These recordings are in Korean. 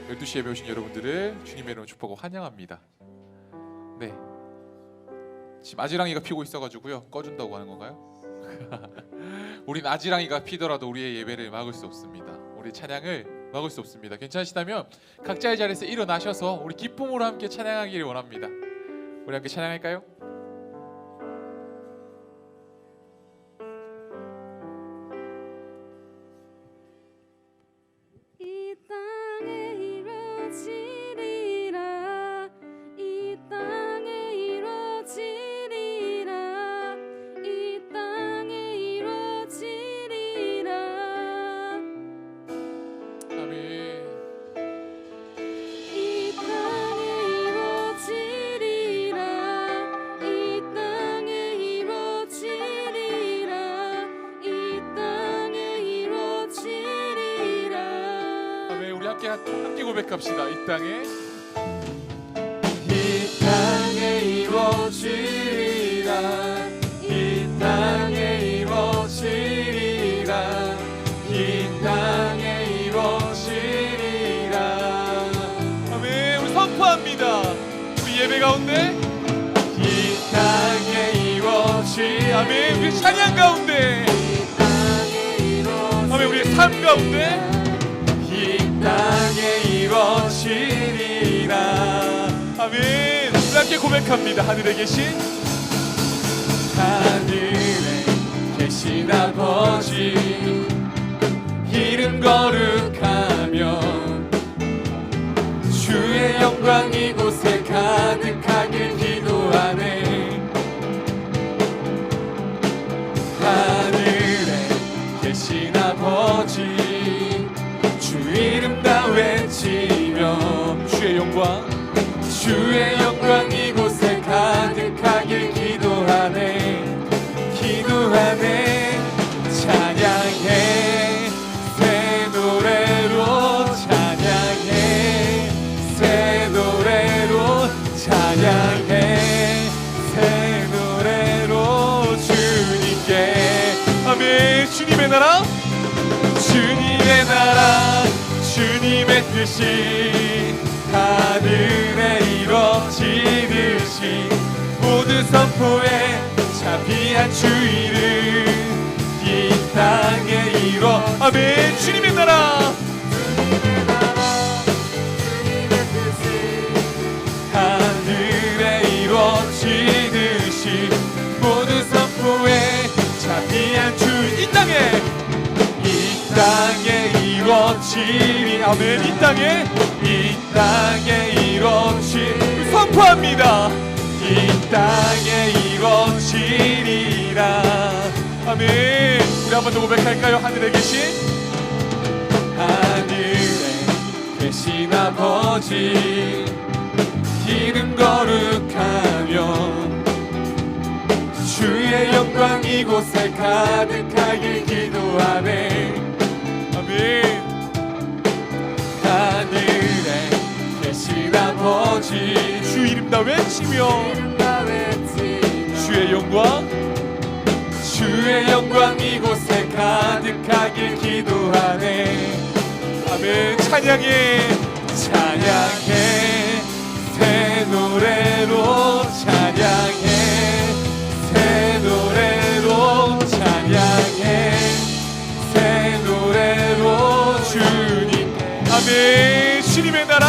12시에 배우신 여러분들을 주님의 이름으로 축복하고 환영합니다. 네, 지금 아지랑이가 피고 있어가지고요 꺼준다고 하는 건가요? 우린 아지랑이가 피더라도 우리의 예배를 막을 수 없습니다. 우리 찬양을 막을 수 없습니다. 괜찮으시다면 각자의 자리에서 일어나셔서 우리 기쁨으로 함께 찬양하기를 원합니다. 우리 함께 찬양할까요? 이 땅에 이루어지리라 이 땅에 이루어지리라 이 땅에 이루어지리라 아멘. 이 땅에 이루어지리라 이 땅에 이루어지리라 이 땅에 이루어지리라 아멘. 우리 함께 고백합시다. 이 땅에 이루어지리라 이 땅에 이루어지리라 이 땅에 이루어지리라. 아멘. 우리 선포합니다. 우리 예배 가운데 이 땅에 이루어지리라. 아멘. 우리 찬양 가운데 아멘. 우리의 삶 가운데 이 땅에 이루어지리라. 아멘. 우리 함께 고백합니다. 하늘에 계신 아버지 이름 거룩하며 주의 영광 이곳에 가득하길 기도하네. 하늘에 계신 아버지 주 이름 다 외치며 주의 영광 이곳에 가득하길 기도하네. 찬양해 새 노래로 찬양해 새 노래로 찬양해 새 노래로 주님께. 아멘. 주님의 나라 주님의 뜻이 하늘에 이루어지듯이 모두 선포해 자비한 주 이름 이 땅에 이루어. 아멘. 주님의 나라 하늘에 이루어지듯이 모두 선포해 자비한 주 이 땅에 이루어지리. 아멘. 이 땅에 이루어지리. 선포합니다. 이 땅에 이루어지리라. 아멘. 우리 한 번 더 고백할까요? 하늘에 계신 아버지 이름 거룩하며 주의 영광 이곳에 가득하길 기도하네. 아멘. 하늘에 계신 아버지 주 이름 다 외치며 주의 영광 이곳에 가득하길 기도하네. 아멘. 찬양해 새 노래로 찬양해 새 노래로 찬양해 새 노래로 주님. 아멘. 주님의 나라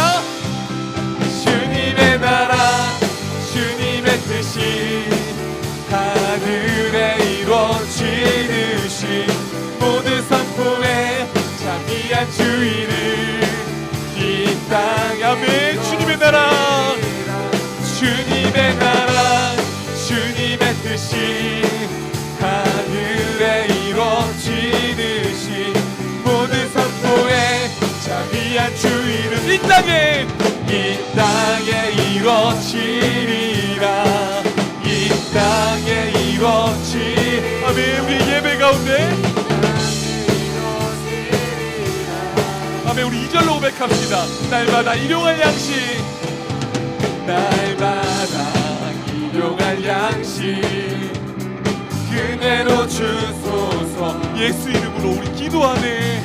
주님의 뜻이 하늘에 이루어지듯이 모두 선포해 자비한 주 이름 이 땅에. 아멘. 주님의 나라 주님의 뜻이 하늘에 이루어지듯이 모두 선포해 자비한 주 이름 이 땅에 이루어지리라. 이 땅에 이루어지. 아멘. 우리 예배 가운데 아멘. 우리 2절로 고백합시다. 날마다 일용할 양식 그대로 주소서. 예수 이름으로 우리 기도하네.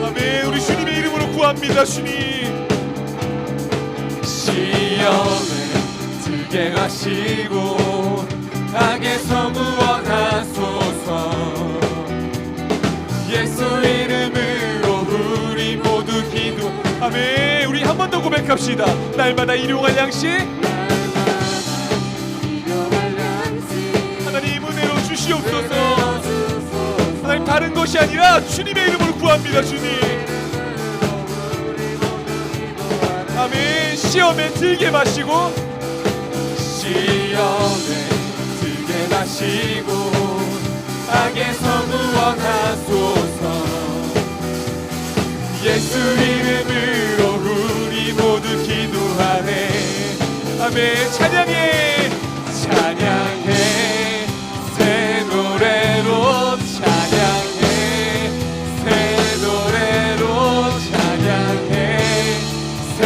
아멘. 우리 구합니다 주님. 시험에 들게 하시고 악에서 구원하소서. 예수 이름으로 우리 모두 기도. 아멘. 우리 한 번 더 고백합시다. 날마다 일용할 양식 하나님 은혜로 주시옵소서. 하나님 다른 것이 아니라 주님의 이름으로 구합니다 주님. 아멘. 시험에 들게 마시고 시험에 들게 마시고 악에서 구원하소서. 예수 이름으로 우리 모두 기도하네. 아멘. 찬양해 찬양해 새 노래로 찬양해 새 노래로 찬양해 새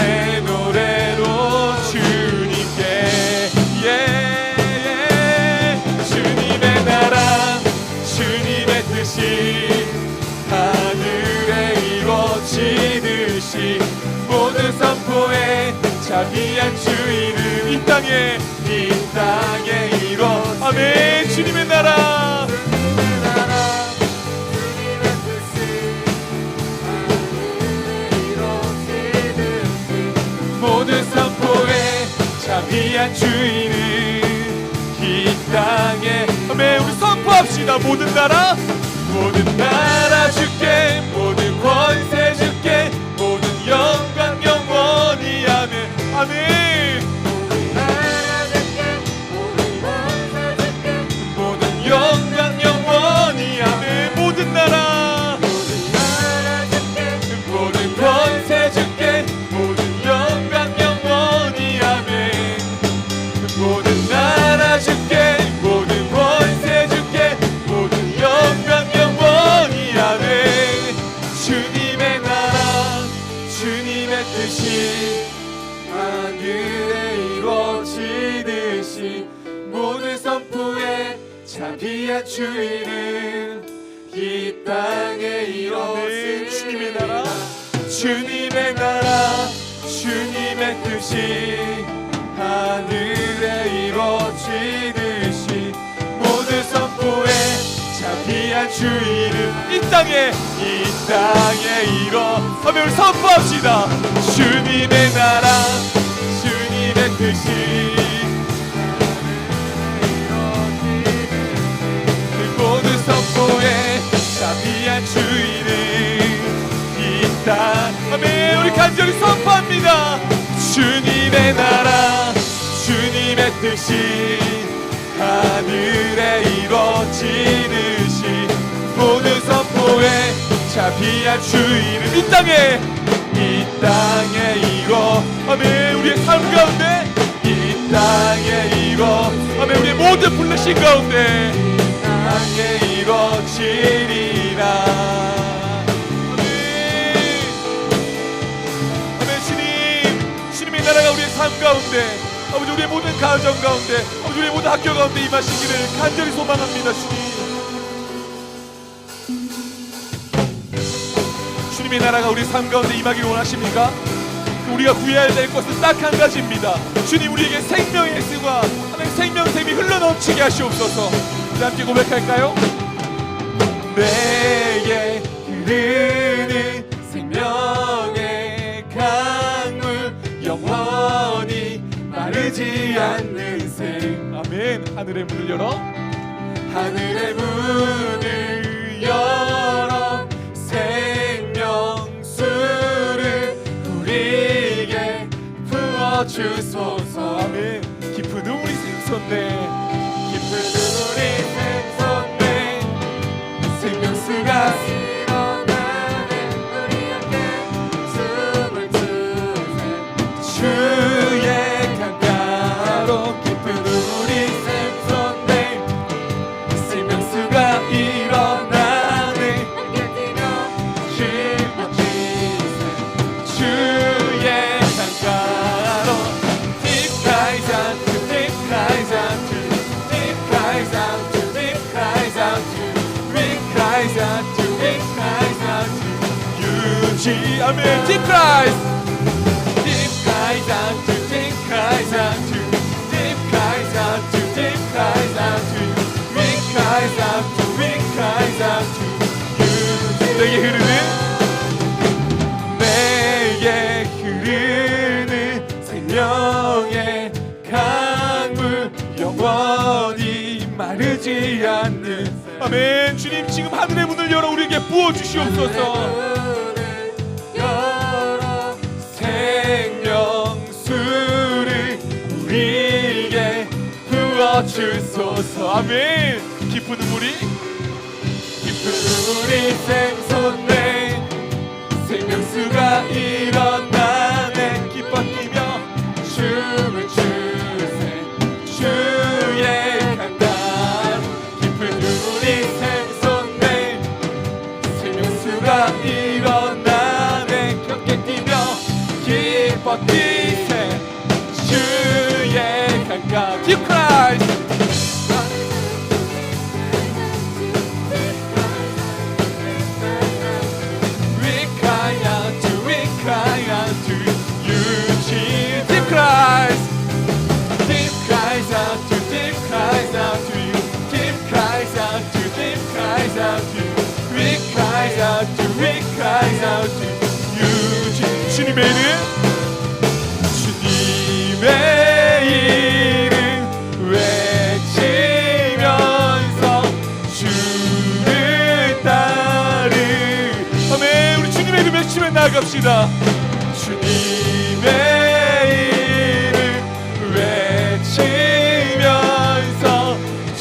노래로 주님께 예 주님의 나라 주님의 뜻이 하늘에 이루어지듯이 모든 선포에 자비한 주 이름 이 땅에 이루어. 아멘. 주님의 나라 모든 선포에 자비한 주 이름 이 땅에. 아멘. 우리 선포합시다. 모든 나라 주께 모든 권세 주께 모든 영광 영원히 아멘. 아멘. 모든 영광 영원히 아멘. 모든 나라 모든 권세 주께 모든 영광 영원히 아멘. 모든 나라 주께 모든 권세 주께 모든 영광 영원히 아멘. 주님의 나라 주님의 뜻이 하늘에 이루어지듯이 모든 선포에 자비한 주 이름 이 땅에 이루어지는 주님의 나라 주님의 나라 주님의 뜻이 하늘에 이루어지듯이 모든 선포에 자비한 주 이름 이 땅에 이루어. 아멘. 우리 선포합시다. 주님의 나라 주님의 뜻이 모든 선포에 자비한 주 이름 이 땅. 아멘. 우리 간절히 선포합니다. 주님의 나라 주님의 뜻이 하늘에 이루어지듯이 모든 선포에 자비한 주 이름 이 땅에 이루어. 아멘. 우리의 삶 가운데 이 땅에 이루어. 아멘. 우리의 모든 블레싱 가운데 땅에 이루어지리라. 아멘. 아멘. 주님의 나라가 우리의 삶 가운데 아버지 우리의 모든 가정 가운데 아버지 우리의 모든 학교 가운데 임하시기를 간절히 소망합니다. 주님의 나라가 우리 삶 가운데 임하기를 원하십니까? 우리가 구해야 될 것은 딱 한 가지입니다. 주님 우리에게 생명의 수가 하나님 생명샘이 흘러넘치게 하시옵소서. 우리 함께 고백할까요? 내게 흐르는 생명의 강물 영원히 마르지 않는 샘. 아멘. 하늘의 문을 열어 하늘의 문을 열어 생명수를 우리에게 부어주소서. 아멘. 깊은 우리 샘솟네 깊은 우리 샘솟네 생명수가 일어나네 우리 함께 춤을 추세 주의 강가로 깊은 우리 샘솟네 생명수가 일어나네 함께 뛰며 힘을 지세 주의 강가로 딥카이잔트 딥카이잔트 유지 아멘. Deep cries, deep cries out to, deep cries out to, deep cries out to, deep cries out to, we cries out to, we cries out to you. 내게 흐르는 생명의 강물 영원히 마르지 않는 아멘. 주님 지금 하늘의 문을 열어 우리에게 부어주시옵소서. 생명수를 우리에게 부어주소서. 아멘. 깊은 눈물이 샘솟네. 생명수가 일어나네. 기뻐 뛰며 춤을 추세. 주의 강단 깊은 눈물이 샘솟네. 생명수가 일어나네. 함께 뛰며 기뻐 뛰세. 주의 강단 Deep cries, we cry out to, we cry out to you. Deep cries, deep cries out to, deep cries out to you. Deep cries out to, deep cries out to you. We cries out to, we cries out to you. 주님의 이름, 주님의 이름 외치면서 주를 따르. 아멘. 우리 주님의 이름 외치며 나아갑시다. 주님의 이름 외치면서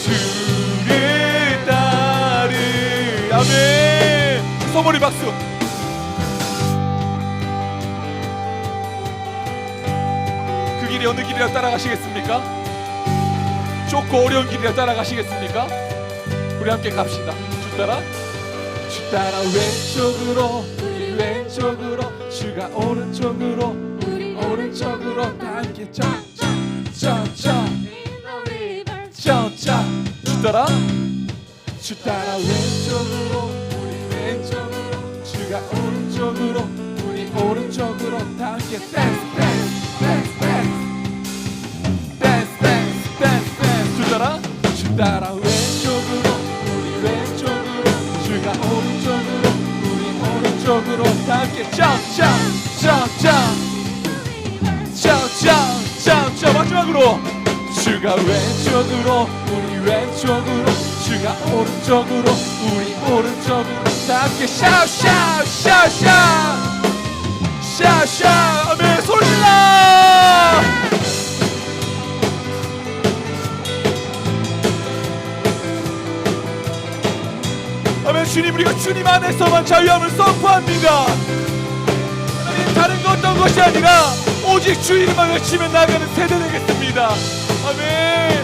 주를 따르. 아멘. 소머리 박수. 그 길이 어느 길이라 따라가시겠습니까? 좁고 어려운 길이라 따라가시겠습니까? 우리 함께 갑시다. 주 따라, 주 따라 왼쪽으로, 우리 왼쪽으로, 주가 오른쪽으로, 우리 오른쪽으로 다 함께 쩌쩌쩌쩌 쩌쩌. 주 따라, 주 따라 왼쪽으로, 우리 왼쪽으로, 주가 오른쪽으로, 우리 오른쪽으로 다 함께 댄스 댄스 댄스 댄스 댄스 댄스 댄스 댄스. 주 따라, 주 따라 왼쪽으로, 우리 왼쪽으로, 주가 오른쪽으로, 우리 오른쪽으로 다 함께 쩌쩌쩌쩌 쩌쩌쩌쩌. 마지막으로 주가 왼쪽으로, 우리 왼쪽으로, 주가 오른쪽으로, 우리 오른쪽으로 다 함께 샤우샤우샤우샤우 샤우샤우. 아멘. 소리 질러. 아멘. 주님, 우리가 주님 안에서만 자유함을 선포합니다. 하나님, 다른 것 어떤 것이 아니라 오직 주 이름만 외치며 나가는 세대 되겠습니다. 아멘.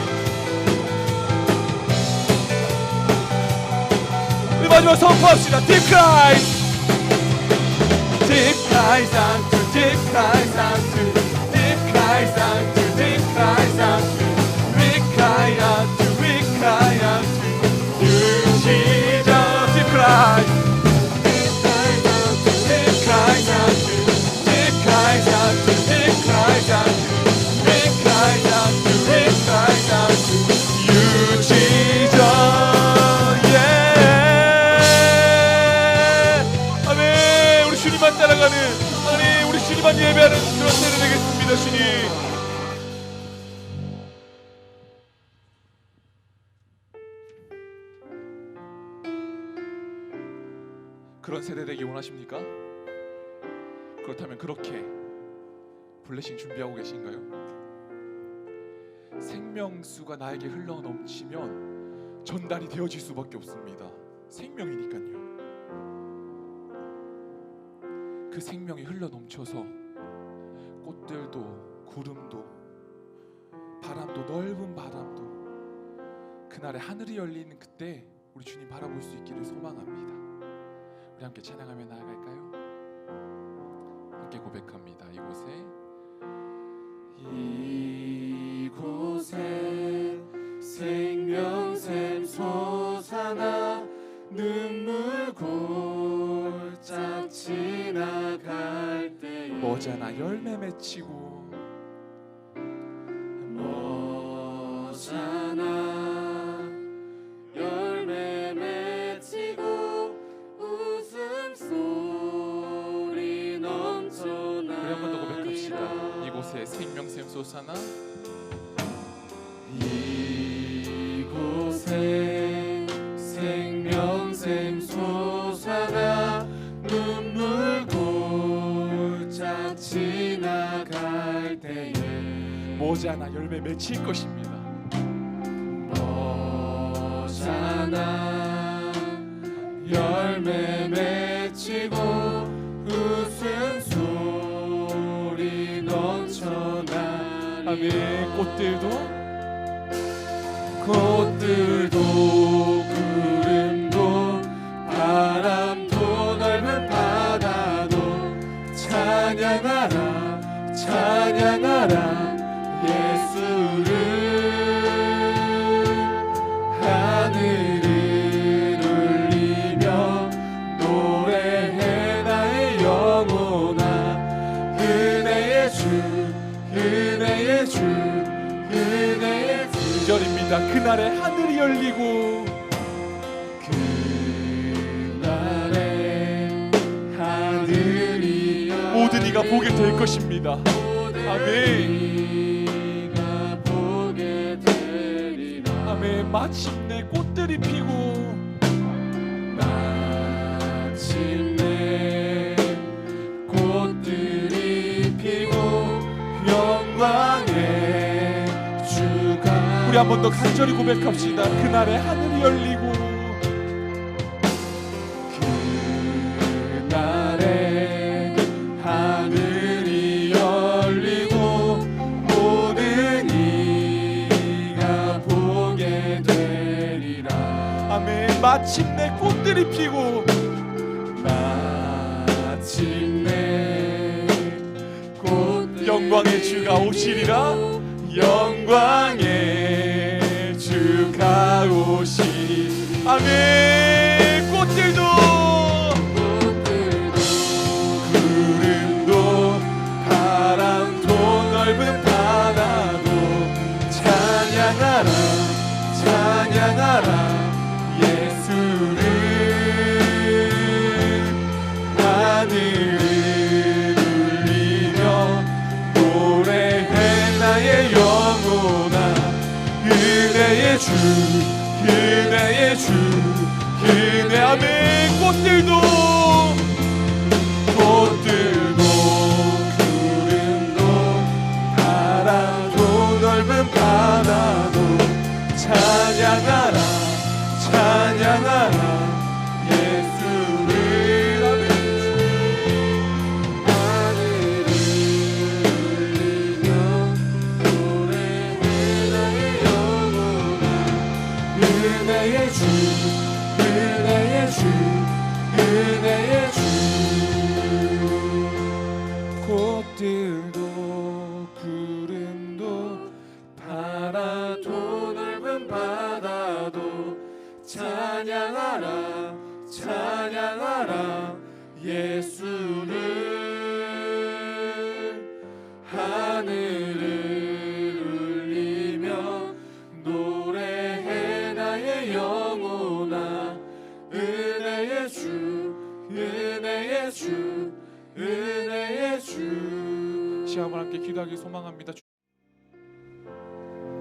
우리 마지막 선포합시다. Deep cries, deep cries out to, deep cries out to, deep cries out to, deep cries out to, we cry out to, we cry out to you, Jesus. Deep cries, deep cries out to, deep cries out to, deep cries out to, deep cries out to, we cries out to, we cries out to you, Jesus. 주님만 따라가는, 아니 우리 주님만 예배하는 그런 때가 되겠습니다. 주님, 그런 세대 되기 원하십니까? 그렇다면 그렇게 블레싱 준비하고 계신가요? 생명수가 나에게 흘러 넘치면 전달이 되어질 수밖에 없습니다. 생명이니까요. 그 생명이 흘러 넘쳐서 꽃들도 구름도 바람도 넓은 바람도 그날의 하늘이 열리는 그때 우리 주님 바라볼 수 있기를 소망합니다. 우리 함께 찬양하며 나아갈까요? 함께 고백합니다. 이곳에 생명샘 솟아나 눈물 골짝 지나 지나갈 때에 머지않아 열매 맺히고 머지않아 열매 맺히고 웃음소리 넘쳐나. 우리 한 번 더 고백합시다. 이곳에 생명샘 솟아나 이곳에 생명샘 솟아나 눈물 골짝 지나갈 때에 머지않아 열매 맺힐 것입니다. 머지않아 열매 맺히고 웃음소리 넘쳐나. 아멘. 꽃들도 구름도 바람도 넓은 바다도 찬양하라 찬양하라 예수를. 하늘을 울리며 노래해 나의 영혼아. 은혜의 주 은혜의 주 은혜의 주. 2절입니다. 그날에 하늘이 열리고 그날에 하늘이 모든 이가 보게 될 것입니다. 아멘. 네가 보게 되리라. 아멘. 마침내 꽃들이 피고 마침내 꽃들이 피고 영광의 주가. 우리 한 번 더 간절히 고백합시다. 그날에 하늘이 열리고 그날에 하늘이 열리고 모든 이가 보게 되리라. 아멘. 마침내 꽃들이 피고 마침내 꽃들이 영광의 주가 오시리라. 영광의 주가 오시리. 아멘. 꽃들도 구름도 바람도 넓은 바다도 찬양하라 찬양하라 예수를. 하늘을 울리며 노래해 나의 영혼아. 은혜의 주 은혜의 주 은혜. 아멘. 꽃들도 구름도 바람도 넓은 바다도 찬양하라 찬양하라 예수를. 하늘을 울리며 노래해 나의 영혼아. 은혜의 주 은혜의 주 은혜의 주. 꽃들도 구름도 바다도 넓은 바다도 찬양하라 찬양하라 예수를. 하늘을 울리며 노래해 나의 영혼아. 은혜의 주 은혜의 주 은혜의 주. 시험을 함께 기도하기 소망합니다.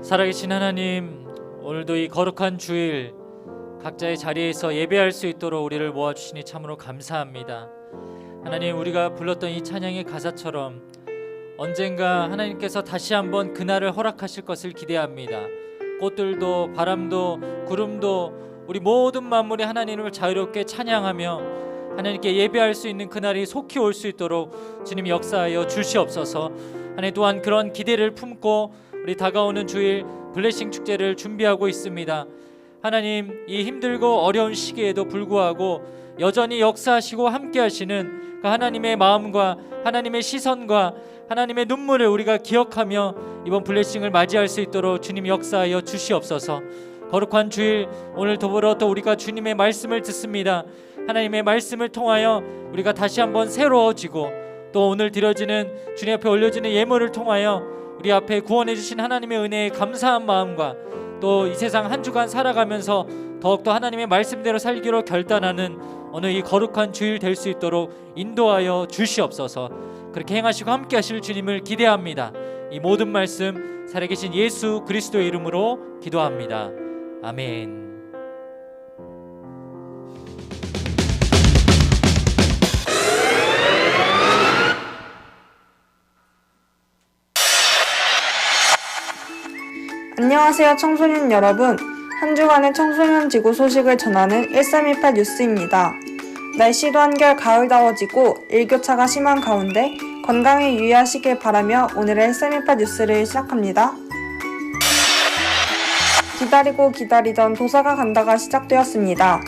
살아계신 하나님, 오늘도 이 거룩한 주일 각자의 자리에서 예배할 수 있도록 우리를 모아주시니 참으로 감사합니다. 하나님, 우리가 불렀던 이 찬양의 가사처럼 언젠가 하나님께서 다시 한번 그날을 허락하실 것을 기대합니다. 꽃들도 바람도 구름도 우리 모든 만물이 하나님을 자유롭게 찬양하며 하나님께 예배할 수 있는 그날이 속히 올 수 있도록 주님 역사하여 주시옵소서. 하나님, 또한 그런 기대를 품고 우리 다가오는 주일 블레싱 축제를 준비하고 있습니다. 하나님, 이 힘들고 어려운 시기에도 불구하고 여전히 역사하시고 함께 하시는 그 하나님의 마음과 하나님의 시선과 하나님의 눈물을 우리가 기억하며 이번 블레싱을 맞이할 수 있도록 주님 역사하여 주시옵소서. 거룩한 주일 오늘 더불어 또 우리가 주님의 말씀을 듣습니다. 하나님의 말씀을 통하여 우리가 다시 한번 새로워지고 또 오늘 드려지는 주님 앞에 올려지는 예물을 통하여 우리 앞에 구원해 주신 하나님의 은혜에 감사한 마음과 또 이 세상 한 주간 살아가면서 더욱더 하나님의 말씀대로 살기로 결단하는 오늘 이 거룩한 주일 될 수 있도록 인도하여 주시옵소서. 그렇게 행하시고 함께 하실 주님을 기대합니다. 이 모든 말씀 살아계신 예수 그리스도의 이름으로 기도합니다. 아멘. 안녕하세요 청소년 여러분. 한 주간의 청소년 지구 소식을 전하는 1328 뉴스입니다. 날씨도 한결 가을다워지고 일교차가 심한 가운데 건강에 유의하시길 바라며 오늘의 1328 뉴스를 시작합니다. 기다리고 기다리던 도사가 간다가 시작되었습니다.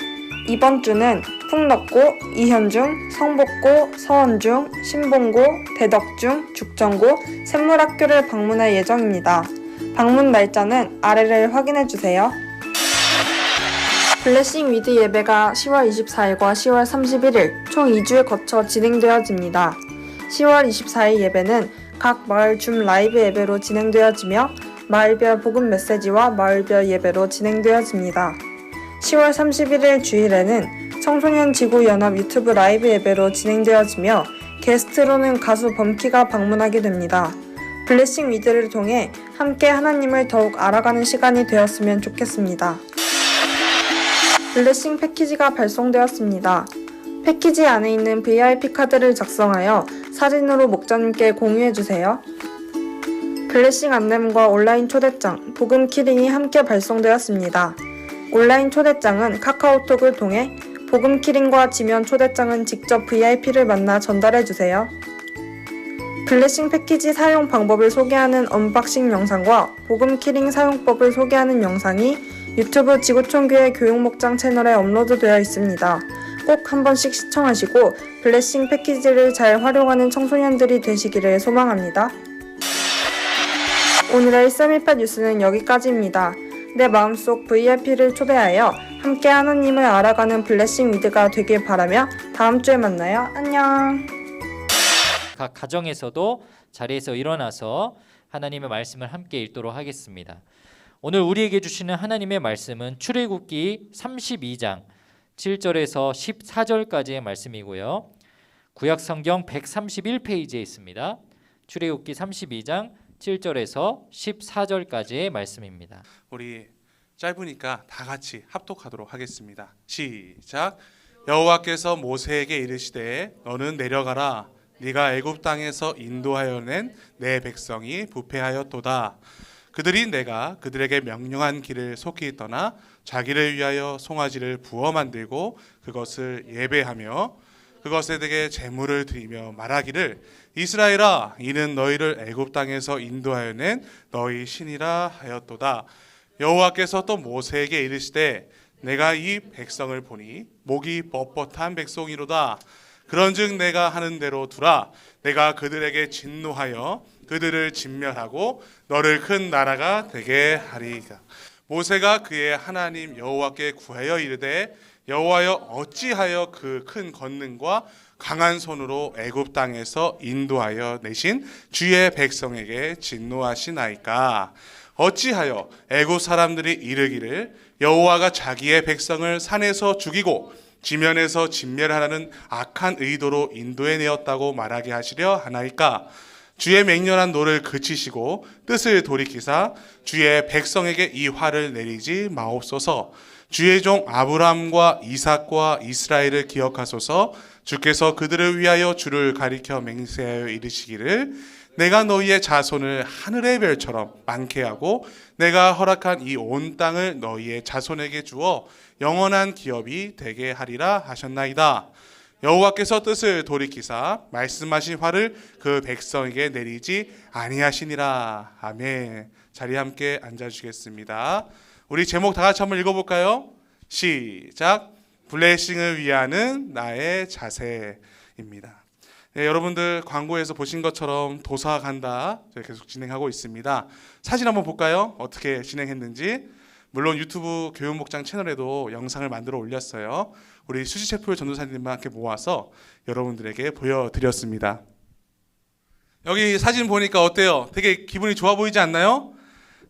이번 주는 풍덕고, 이현중, 성복고, 서원중, 신봉고, 대덕중, 죽전고, 샘물학교를 방문할 예정입니다. 방문 날짜는 아래를 확인해주세요. 블레싱 위드 예배가 10월 24일과 10월 31일 총 2주에 거쳐 진행되어집니다. 10월 24일 예배는 각 마을 줌 라이브 예배로 진행되어지며 마을별 복음 메시지와 마을별 예배로 진행되어집니다. 10월 31일 주일에는 청소년 지구 연합 유튜브 라이브 예배로 진행되어지며 게스트로는 가수 범키가 방문하게 됩니다. 블레싱 위드를 통해 함께 하나님을 더욱 알아가는 시간이 되었으면 좋겠습니다. 블레싱 패키지가 발송되었습니다. 패키지 안에 있는 VIP 카드를 작성하여 사진으로 목자님께 공유해주세요. 블레싱 안내문과 온라인 초대장, 복음 키링이 함께 발송되었습니다. 온라인 초대장은 카카오톡을 통해 복음 키링과 지면 초대장은 직접 VIP를 만나 전달해주세요. 블레싱 패키지 사용 방법을 소개하는 언박싱 영상과 복음 키링 사용법을 소개하는 영상이 유튜브 지구촌교회 교육목장 채널에 업로드되어 있습니다. 꼭 한 번씩 시청하시고 블레싱 패키지를 잘 활용하는 청소년들이 되시기를 소망합니다. 오늘의 1328 뉴스는 여기까지입니다. 내 마음속 VIP를 초대하여 함께 하나님을 알아가는 블레싱 위드가 되길 바라며 다음 주에 만나요. 안녕. 각 가정에서도 자리에서 일어나서 하나님의 말씀을 함께 읽도록 하겠습니다. 오늘 우리에게 주시는 하나님의 말씀은 출애굽기 32장 7절에서 14절까지의 말씀이고요. 구약성경 131페이지에 있습니다. 출애굽기 32장 7절에서 14절까지의 말씀입니다. 우리 짧으니까 다 같이 합독하도록 하겠습니다. 시작. 여호와께서 모세에게 이르시되 너는 내려가라. 네가 애굽 땅에서 인도하여 낸 내 백성이 부패하였도다. 그들이 내가 그들에게 명령한 길을 속히 떠나 자기를 위하여 송아지를 부어 만들고 그것을 예배하며 그것에 대게 제물을 드리며 말하기를 이스라엘아 이는 너희를 애굽 땅에서 인도하여 낸 너희 신이라 하였도다. 여호와께서 또 모세에게 이르시되 내가 이 백성을 보니 목이 뻣뻣한 백성이로다. 그런즉 내가 하는 대로 두라. 내가 그들에게 진노하여 그들을 진멸하고 너를 큰 나라가 되게 하리이다. 모세가 그의 하나님 여호와께 구하여 이르되 여호와여 어찌하여 그 큰 권능과 강한 손으로 애굽 땅에서 인도하여 내신 주의 백성에게 진노하시나이까. 어찌하여 애굽 사람들이 이르기를 여호와가 자기의 백성을 산에서 죽이고 지면에서 진멸하라는 악한 의도로 인도해 내었다고 말하게 하시려 하나이까. 주의 맹렬한 노를 그치시고 뜻을 돌이키사 주의 백성에게 이 화를 내리지 마옵소서. 주의 종 아브라함과 이삭과 이스라엘을 기억하소서. 주께서 그들을 위하여 주를 가리켜 맹세하여 이르시기를 내가 너희의 자손을 하늘의 별처럼 많게 하고 내가 허락한 이 온 땅을 너희의 자손에게 주어 영원한 기업이 되게 하리라 하셨나이다. 여호와께서 뜻을 돌이키사 말씀하신 화를 그 백성에게 내리지 아니하시니라. 아멘. 자리에 함께 앉아주시겠습니다. 우리 제목 다 같이 한번 읽어볼까요? 시작. 블레싱을 위하는 나의 자세입니다. 네, 여러분들 광고에서 보신 것처럼 도사 간다 계속 진행하고 있습니다. 사진 한번 볼까요? 어떻게 진행했는지. 물론 유튜브 교육목장 채널에도 영상을 만들어 올렸어요. 우리 수지체풀 전도사님과 함께 모아서 여러분들에게 보여드렸습니다. 여기 사진 보니까 어때요? 되게 기분이 좋아 보이지 않나요?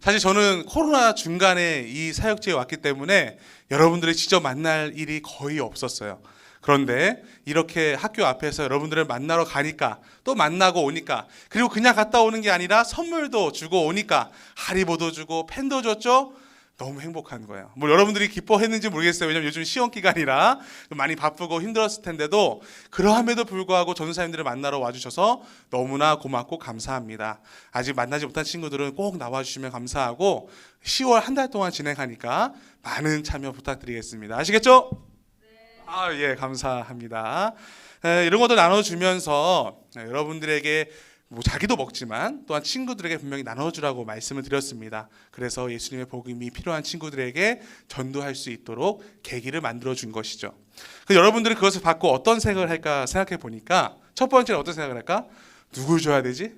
사실 저는 코로나 중간에 이 사역지에 왔기 때문에 여러분들을 직접 만날 일이 거의 없었어요. 그런데 이렇게 학교 앞에서 여러분들을 만나러 가니까, 또 만나고 오니까, 그리고 그냥 갔다 오는 게 아니라 선물도 주고 오니까 하리보도 주고 펜도 줬죠. 너무 행복한 거예요. 뭐 여러분들이 기뻐했는지 모르겠어요. 왜냐면 요즘 시험 기간이라 많이 바쁘고 힘들었을 텐데도, 그러함에도 불구하고 전도사님들을 만나러 와주셔서 너무나 고맙고 감사합니다. 아직 만나지 못한 친구들은 꼭 나와주시면 감사하고, 10월 한 달 동안 진행하니까 많은 참여 부탁드리겠습니다. 아시겠죠? 예, 감사합니다. 이런 것도 나눠주면서 여러분들에게 뭐 자기도 먹지만 또한 친구들에게 분명히 나눠주라고 말씀을 드렸습니다. 그래서 예수님의 복음이 필요한 친구들에게 전도할 수 있도록 계기를 만들어 준 것이죠. 여러분들이 그것을 받고 어떤 생각을 할까 생각해 보니까, 첫 번째는 어떤 생각을 할까? 누굴 줘야 되지?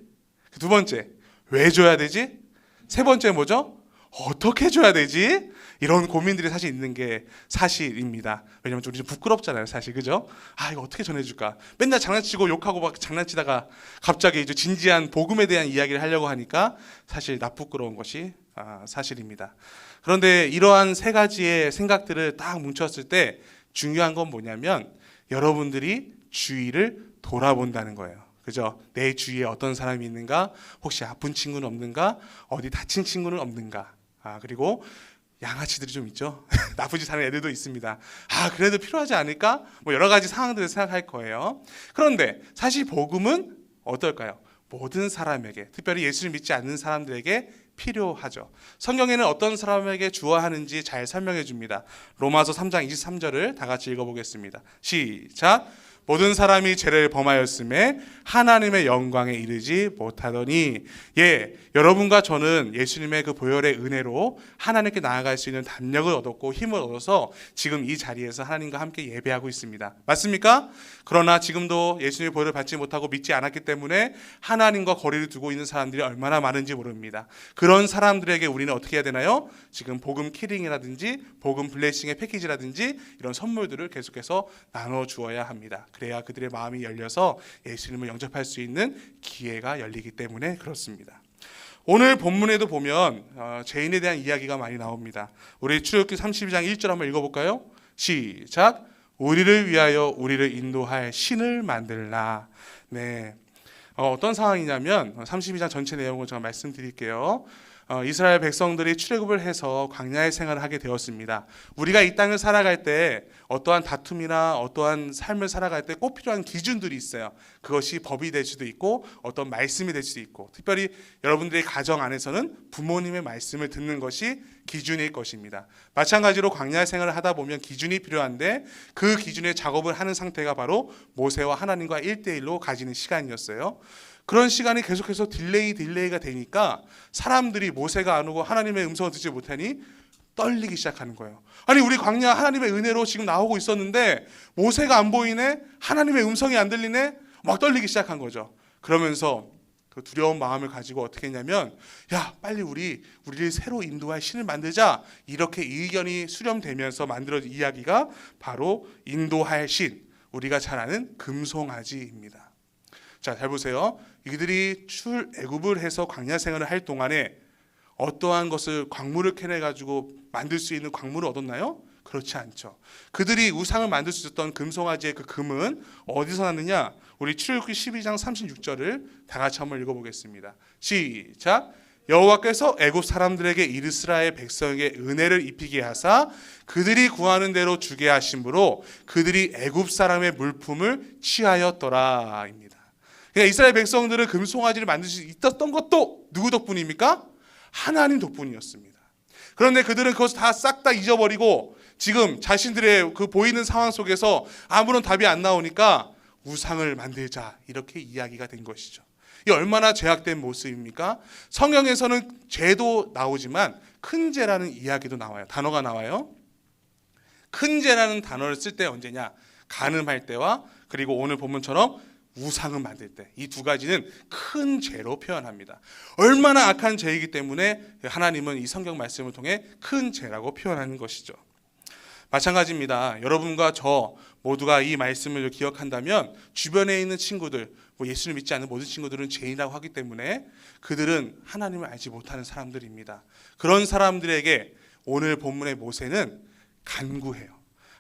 두 번째, 왜 줘야 되지? 세 번째 뭐죠? 어떻게 줘야 되지? 이런 고민들이 사실 있는 게 사실입니다. 왜냐면 우리 좀 부끄럽잖아요, 사실. 그죠? 이거 어떻게 전해줄까? 맨날 장난치고 욕하고 막 장난치다가 갑자기 이제 진지한 복음에 대한 이야기를 하려고 하니까 사실 나쁘끄러운 것이 사실입니다. 그런데 이러한 세 가지의 생각들을 딱 뭉쳤을 때 중요한 건 뭐냐면, 여러분들이 주위를 돌아본다는 거예요. 그죠? 내 주위에 어떤 사람이 있는가? 혹시 아픈 친구는 없는가? 어디 다친 친구는 없는가? 그리고 양아치들이 좀 있죠. 나쁘지 않은 애들도 있습니다. 그래도 필요하지 않을까? 뭐 여러 가지 상황들을 생각할 거예요. 그런데 사실 복음은 어떨까요? 모든 사람에게, 특별히 예수를 믿지 않는 사람들에게 필요하죠. 성경에는 어떤 사람에게 주어하는지 잘 설명해 줍니다. 로마서 3장 23절을 다 같이 읽어보겠습니다. 시작. 모든 사람이 죄를 범하였음에 하나님의 영광에 이르지 못하더니, 여러분과 저는 예수님의 그 보혈의 은혜로 하나님께 나아갈 수 있는 담력을 얻었고 힘을 얻어서 지금 이 자리에서 하나님과 함께 예배하고 있습니다. 맞습니까? 그러나 지금도 예수님의 보혈을 받지 못하고 믿지 않았기 때문에 하나님과 거리를 두고 있는 사람들이 얼마나 많은지 모릅니다. 그런 사람들에게 우리는 어떻게 해야 되나요? 지금 복음 키링이라든지 복음 블레싱의 패키지라든지 이런 선물들을 계속해서 나눠주어야 합니다. 그래야 그들의 마음이 열려서 예수님을 영접할 수 있는 기회가 열리기 때문에 그렇습니다. 오늘 본문에도 보면 죄인에 대한 이야기가 많이 나옵니다. 우리 출애굽기 32장 1절 한번 읽어볼까요? 시작. 우리를 위하여 우리를 인도할 신을 만들라. 네. 어떤 상황이냐면 32장 전체 내용을 제가 말씀드릴게요. 이스라엘 백성들이 출애굽을 해서 광야의 생활을 하게 되었습니다. 우리가 이 땅을 살아갈 때 어떠한 다툼이나 어떠한 삶을 살아갈 때 꼭 필요한 기준들이 있어요. 그것이 법이 될 수도 있고 어떤 말씀이 될 수도 있고, 특별히 여러분들의 가정 안에서는 부모님의 말씀을 듣는 것이 기준일 것입니다. 마찬가지로 광야 생활을 하다 보면 기준이 필요한데, 그 기준의 작업을 하는 상태가 바로 모세와 하나님과 1대1로 가지는 시간이었어요. 그런 시간이 계속해서 딜레이가 되니까 사람들이 모세가 안 오고 하나님의 음성을 듣지 못하니 떨리기 시작하는 거예요. 아니, 우리 광야 하나님의 은혜로 지금 나오고 있었는데 모세가 안 보이네? 하나님의 음성이 안 들리네? 막 떨리기 시작한 거죠. 그러면서 그 두려운 마음을 가지고 어떻게 했냐면, 빨리 우리를 새로 인도할 신을 만들자. 이렇게 의견이 수렴되면서 만들어진 이야기가 바로 인도할 신, 우리가 잘 아는 금송아지입니다. 자, 잘 보세요. 이들이 출애굽을 해서 광야 생활을 할 동안에 어떠한 것을 광물을 캐내 가지고 만들 수 있는 광물을 얻었나요? 그렇지 않죠. 그들이 우상을 만들 수 있었던 금송아지의 그 금은 어디서 났느냐? 우리 출애굽기 12장 36절을 다 같이 한번 읽어보겠습니다. 시작. 여호와께서 애굽 사람들에게 이스라엘 백성에게 은혜를 입히게 하사 그들이 구하는 대로 주게 하심으로 그들이 애굽 사람의 물품을 취하였더라입니다. 그러니까 이스라엘 백성들은 금송아지를 만들 수 있었던 것도 누구 덕분입니까? 하나님 덕분이었습니다. 그런데 그들은 그것을 다 싹 다 잊어버리고 지금 자신들의 그 보이는 상황 속에서 아무런 답이 안 나오니까 우상을 만들자, 이렇게 이야기가 된 것이죠. 이 얼마나 죄악된 모습입니까? 성경에서는 죄도 나오지만 큰 죄라는 이야기도 나와요. 단어가 나와요. 큰 죄라는 단어를 쓸 때 언제냐? 간음할 때와 그리고 오늘 본문처럼 우상을 만들 때 이 두 가지는 큰 죄로 표현합니다. 얼마나 악한 죄이기 때문에 하나님은 이 성경 말씀을 통해 큰 죄라고 표현하는 것이죠. 마찬가지입니다. 여러분과 저 모두가 이 말씀을 기억한다면 주변에 있는 친구들, 예수를 믿지 않는 모든 친구들은 죄인이라고 하기 때문에 그들은 하나님을 알지 못하는 사람들입니다. 그런 사람들에게 오늘 본문의 모세는 간구해요.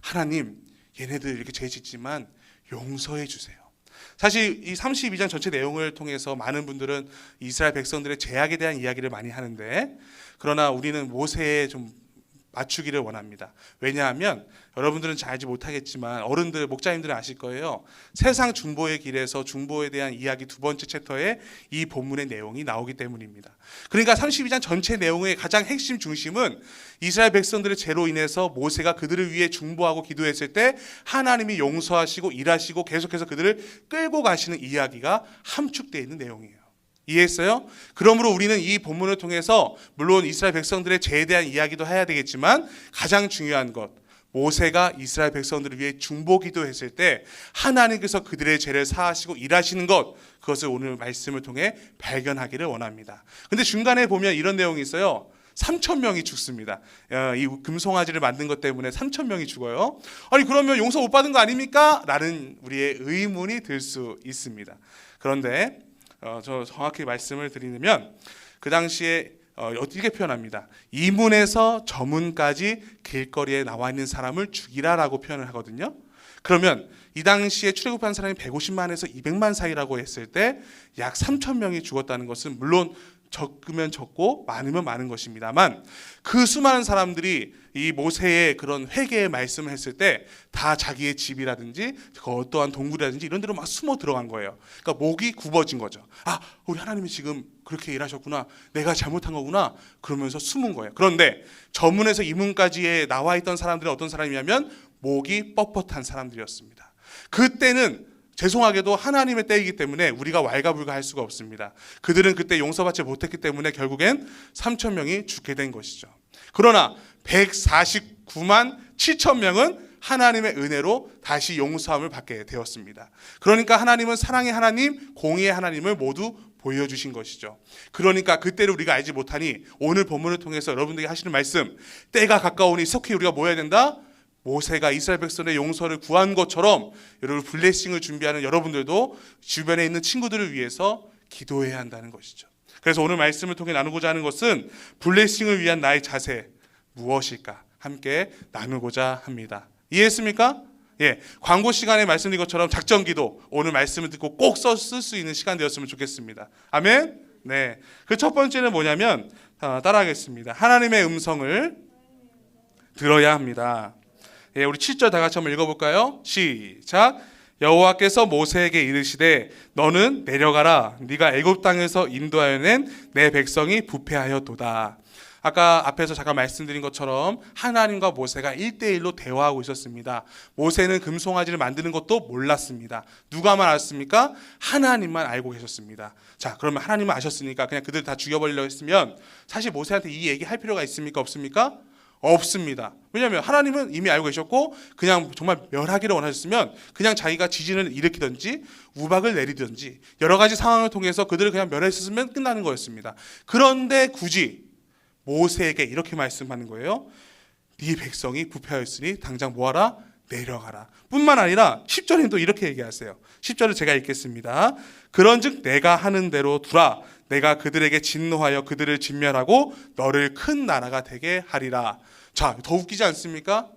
하나님, 얘네들 이렇게 죄 짓지만 용서해 주세요. 사실 이 32장 전체 내용을 통해서 많은 분들은 이스라엘 백성들의 죄악에 대한 이야기를 많이 하는데, 그러나 우리는 모세에 좀 맞추기를 원합니다. 왜냐하면 여러분들은 잘 알지 못하겠지만 어른들, 목자님들은 아실 거예요. 세상 중보의 길에서 중보에 대한 이야기 두 번째 챕터에 이 본문의 내용이 나오기 때문입니다. 그러니까 32장 전체 내용의 가장 핵심 중심은 이스라엘 백성들의 죄로 인해서 모세가 그들을 위해 중보하고 기도했을 때 하나님이 용서하시고 일하시고 계속해서 그들을 끌고 가시는 이야기가 함축되어 있는 내용이에요. 이해했어요? 그러므로 우리는 이 본문을 통해서 물론 이스라엘 백성들의 죄에 대한 이야기도 해야 되겠지만 가장 중요한 것, 모세가 이스라엘 백성들을 위해 중보 기도했을 때 하나님께서 그들의 죄를 사하시고 일하시는 것, 그것을 오늘 말씀을 통해 발견하기를 원합니다. 근데 중간에 보면 이런 내용이 있어요. 3,000명이 죽습니다. 이 금송아지를 만든 것 때문에 3,000명이 죽어요. 아니 그러면 용서 못 받은 거 아닙니까? 라는 우리의 의문이 들 수 있습니다. 그런데 저 정확히 말씀을 드리면 그 당시에 어떻게 표현합니다. 이문에서 저문까지 길거리에 나와 있는 사람을 죽이라라고 표현을 하거든요. 그러면 이 당시에 출애굽한 사람이 150만에서 200만 사이라고 했을 때 약 3,000명이 죽었다는 것은 물론 적으면 적고 많으면 많은 것입니다만, 그 수많은 사람들이 이 모세의 그런 회개의 말씀을 했을 때 다 자기의 집이라든지 어떠한 동굴이라든지 이런 데로 막 숨어 들어간 거예요. 그러니까 목이 굽어진 거죠. 아, 우리 하나님이 지금 그렇게 일하셨구나, 내가 잘못한 거구나, 그러면서 숨은 거예요. 그런데 저문에서 이문까지에 나와 있던 사람들은 어떤 사람이냐면 목이 뻣뻣한 사람들이었습니다. 그때는 죄송하게도 하나님의 때이기 때문에 우리가 왈가불가할 수가 없습니다. 그들은 그때 용서받지 못했기 때문에 결국엔 3,000명이 죽게 된 것이죠. 그러나 149만 7천 명은 하나님의 은혜로 다시 용서함을 받게 되었습니다. 그러니까 하나님은 사랑의 하나님, 공의의 하나님을 모두 보여주신 것이죠. 그러니까 그때를 우리가 알지 못하니 오늘 본문을 통해서 여러분들에게 하시는 말씀, 때가 가까우니 속히 우리가 뭐 해야 된다? 모세가 이스라엘 백성의 용서를 구한 것처럼 여러분 블레싱을 준비하는 여러분들도 주변에 있는 친구들을 위해서 기도해야 한다는 것이죠. 그래서 오늘 말씀을 통해 나누고자 하는 것은 블레싱을 위한 나의 자세 무엇일까 함께 나누고자 합니다. 이해했습니까? 예, 광고 시간에 말씀드린 것처럼 작전기도 오늘 말씀을 듣고 꼭 쓸 수 있는 시간 되었으면 좋겠습니다. 아멘? 네. 그 첫 번째는 뭐냐면 따라하겠습니다. 하나님의 음성을 들어야 합니다. 예, 우리 7절 다 같이 한번 읽어볼까요? 시작. 여호와께서 모세에게 이르시되 너는 내려가라. 네가 애굽 땅에서 인도하여 낸 내 백성이 부패하였도다. 아까 앞에서 잠깐 말씀드린 것처럼 하나님과 모세가 1대1로 대화하고 있었습니다. 모세는 금송아지를 만드는 것도 몰랐습니다. 누가만 알았습니까? 하나님만 알고 계셨습니다. 자, 그러면 하나님만 아셨으니까 그냥 그들 다 죽여버리려고 했으면 사실 모세한테 이 얘기 할 필요가 있습니까? 없습니까? 없습니다. 왜냐하면 하나님은 이미 알고 계셨고 그냥 정말 멸하기를 원하셨으면 그냥 자기가 지진을 일으키든지 우박을 내리든지 여러 가지 상황을 통해서 그들을 그냥 멸했으면 끝나는 거였습니다. 그런데 굳이 모세에게 이렇게 말씀하는 거예요. 네 백성이 부패하였으니 당장 뭐하라? 내려가라. 뿐만 아니라 10절에는 또 이렇게 얘기하세요. 10절을 제가 읽겠습니다. 그런즉 내가 하는 대로 두라. 내가 그들에게 진노하여 그들을 진멸하고 너를 큰 나라가 되게 하리라. 자, 더 웃기지 않습니까?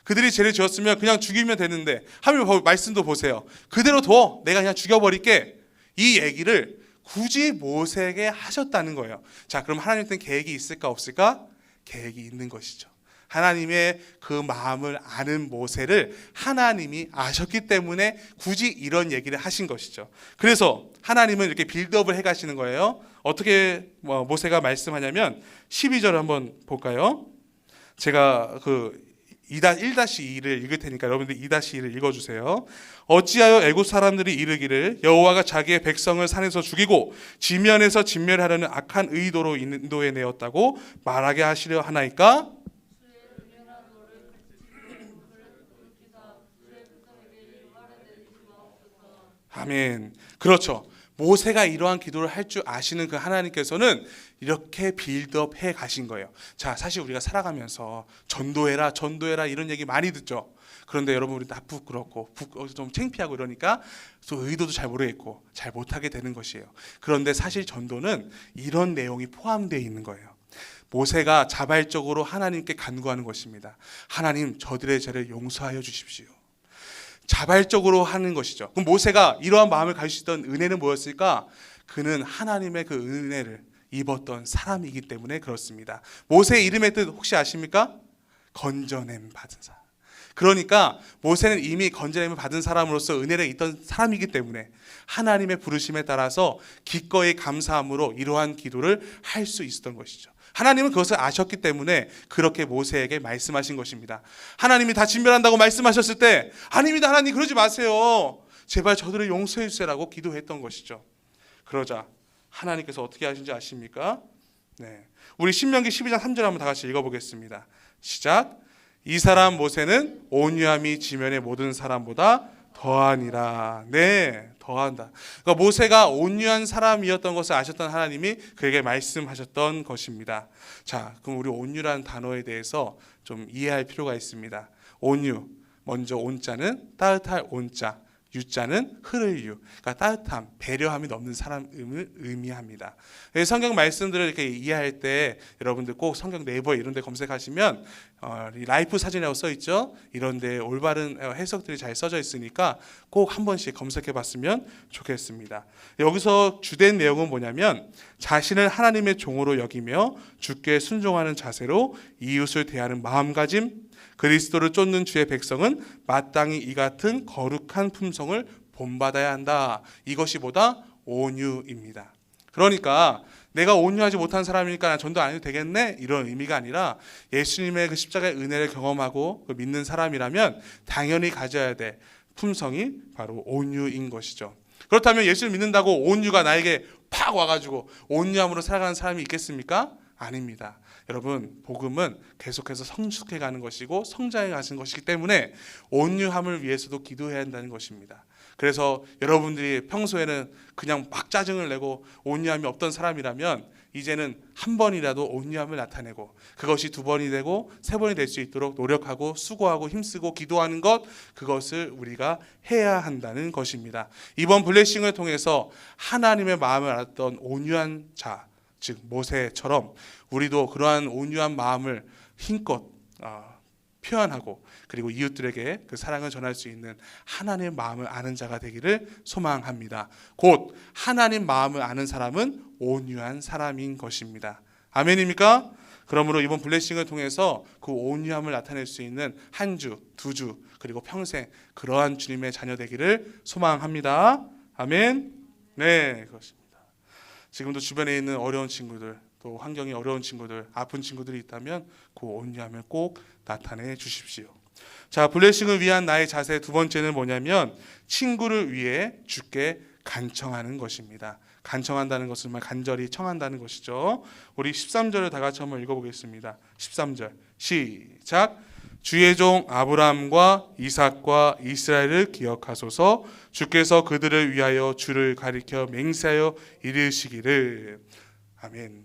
그들이 죄를 지었으면 그냥 죽이면 되는데 하면 말씀도 보세요. 그대로 둬. 내가 그냥 죽여버릴게. 이 얘기를 굳이 모세에게 하셨다는 거예요. 자, 그럼 하나님께는 계획이 있을까 없을까? 계획이 있는 것이죠. 하나님의 그 마음을 아는 모세를 하나님이 아셨기 때문에 굳이 이런 얘기를 하신 것이죠. 그래서 하나님은 이렇게 빌드업을 해가시는 거예요. 어떻게 모세가 말씀하냐면 12절을 한번 볼까요? 제가 그 1-2를 읽을 테니까 여러분들 2-2를 읽어주세요. 어찌하여 애굽 사람들이 이르기를 여호와가 자기의 백성을 산에서 죽이고 지면에서 진멸하려는 악한 의도로 인도해 내었다고 말하게 하시려 하나이까? 아멘. 그렇죠. 모세가 이러한 기도를 할 줄 아시는 그 하나님께서는 이렇게 빌드업 해 가신 거예요. 자, 사실 우리가 살아가면서 전도해라, 전도해라 이런 얘기 많이 듣죠. 그런데 여러분 우리 다 부끄럽고 좀 창피하고 이러니까 또 의도도 잘 모르겠고 잘 못하게 되는 것이에요. 그런데 사실 전도는 이런 내용이 포함되어 있는 거예요. 모세가 자발적으로 하나님께 간구하는 것입니다. 하나님, 저들의 죄를 용서하여 주십시오. 자발적으로 하는 것이죠. 그럼 모세가 이러한 마음을 가질 수 있던 은혜는 뭐였을까? 그는 하나님의 그 은혜를 입었던 사람이기 때문에 그렇습니다. 모세의 이름의 뜻 혹시 아십니까? 건져냄 받은 사람. 그러니까 모세는 이미 건져냄을 받은 사람으로서 은혜를 입던 사람이기 때문에 하나님의 부르심에 따라서 기꺼이 감사함으로 이러한 기도를 할 수 있었던 것이죠. 하나님은 그것을 아셨기 때문에 그렇게 모세에게 말씀하신 것입니다. 하나님이 다 진멸한다고 말씀하셨을 때 아닙니다, 하나님 그러지 마세요. 제발 저들을 용서해 주세요라고 기도했던 것이죠. 그러자 하나님께서 어떻게 하신지 아십니까? 네, 우리 신명기 12장 3절 한번 다 같이 읽어보겠습니다. 시작. 이 사람 모세는 온유함이 지면의 모든 사람보다 더하니라. 네, 더한다. 그러니까 모세가 온유한 사람이었던 것을 아셨던 하나님이 그에게 말씀하셨던 것입니다. 자, 그럼 우리 온유라는 단어에 대해서 좀 이해할 필요가 있습니다. 온유, 먼저 온자는 따뜻할 온자, 유자는 흐를 유, 그러니까 따뜻함, 배려함이 넘는 사람을 의미합니다. 성경 말씀들을 이렇게 이해할 때 여러분들 꼭 성경 네이버 이런 데 검색하시면 라이프 사진이라고 써 있죠. 이런 데 올바른 해석들이 잘 써져 있으니까 꼭 한 번씩 검색해 봤으면 좋겠습니다. 여기서 주된 내용은 뭐냐면 자신을 하나님의 종으로 여기며 주께 순종하는 자세로 이웃을 대하는 마음가짐, 그리스도를 쫓는 주의 백성은 마땅히 이 같은 거룩한 품성을 본받아야 한다. 이것이 뭐다? 온유입니다. 그러니까 내가 온유하지 못한 사람이니까 난 전도 안 해도 되겠네? 이런 의미가 아니라 예수님의 그 십자가의 은혜를 경험하고 믿는 사람이라면 당연히 가져야 될 품성이 바로 온유인 것이죠. 그렇다면 예수를 믿는다고 온유가 나에게 팍 와가지고 온유함으로 살아가는 사람이 있겠습니까? 아닙니다. 여러분, 복음은 계속해서 성숙해가는 것이고 성장해 가는 것이기 때문에 온유함을 위해서도 기도해야 한다는 것입니다. 그래서 여러분들이 평소에는 그냥 막 짜증을 내고 온유함이 없던 사람이라면 이제는 한 번이라도 온유함을 나타내고 그것이 두 번이 되고 세 번이 될 수 있도록 노력하고 수고하고 힘쓰고 기도하는 것, 그것을 우리가 해야 한다는 것입니다. 이번 블레싱을 통해서 하나님의 마음을 알았던 온유한 자, 즉 모세처럼 우리도 그러한 온유한 마음을 힘껏 표현하고 그리고 이웃들에게 그 사랑을 전할 수 있는 하나님의 마음을 아는 자가 되기를 소망합니다. 곧 하나님 마음을 아는 사람은 온유한 사람인 것입니다. 아멘입니까? 그러므로 이번 블레싱을 통해서 그 온유함을 나타낼 수 있는 한 주, 두 주, 그리고 평생 그러한 주님의 자녀 되기를 소망합니다. 아멘. 네, 그렇습니다. 지금도 주변에 있는 어려운 친구들, 또 환경이 어려운 친구들, 아픈 친구들이 있다면 그 온유함을 꼭 나타내 주십시오. 자, 블레싱을 위한 나의 자세 두 번째는 뭐냐면 친구를 위해 주께 간청하는 것입니다. 간청한다는 것은 정말 간절히 청한다는 것이죠. 우리 13절을 다 같이 한번 읽어보겠습니다. 13절 시작. 주의 종 아브라함과 이삭과 이스라엘을 기억하소서. 주께서 그들을 위하여 주를 가리켜 맹세하여 이르시기를. 아멘.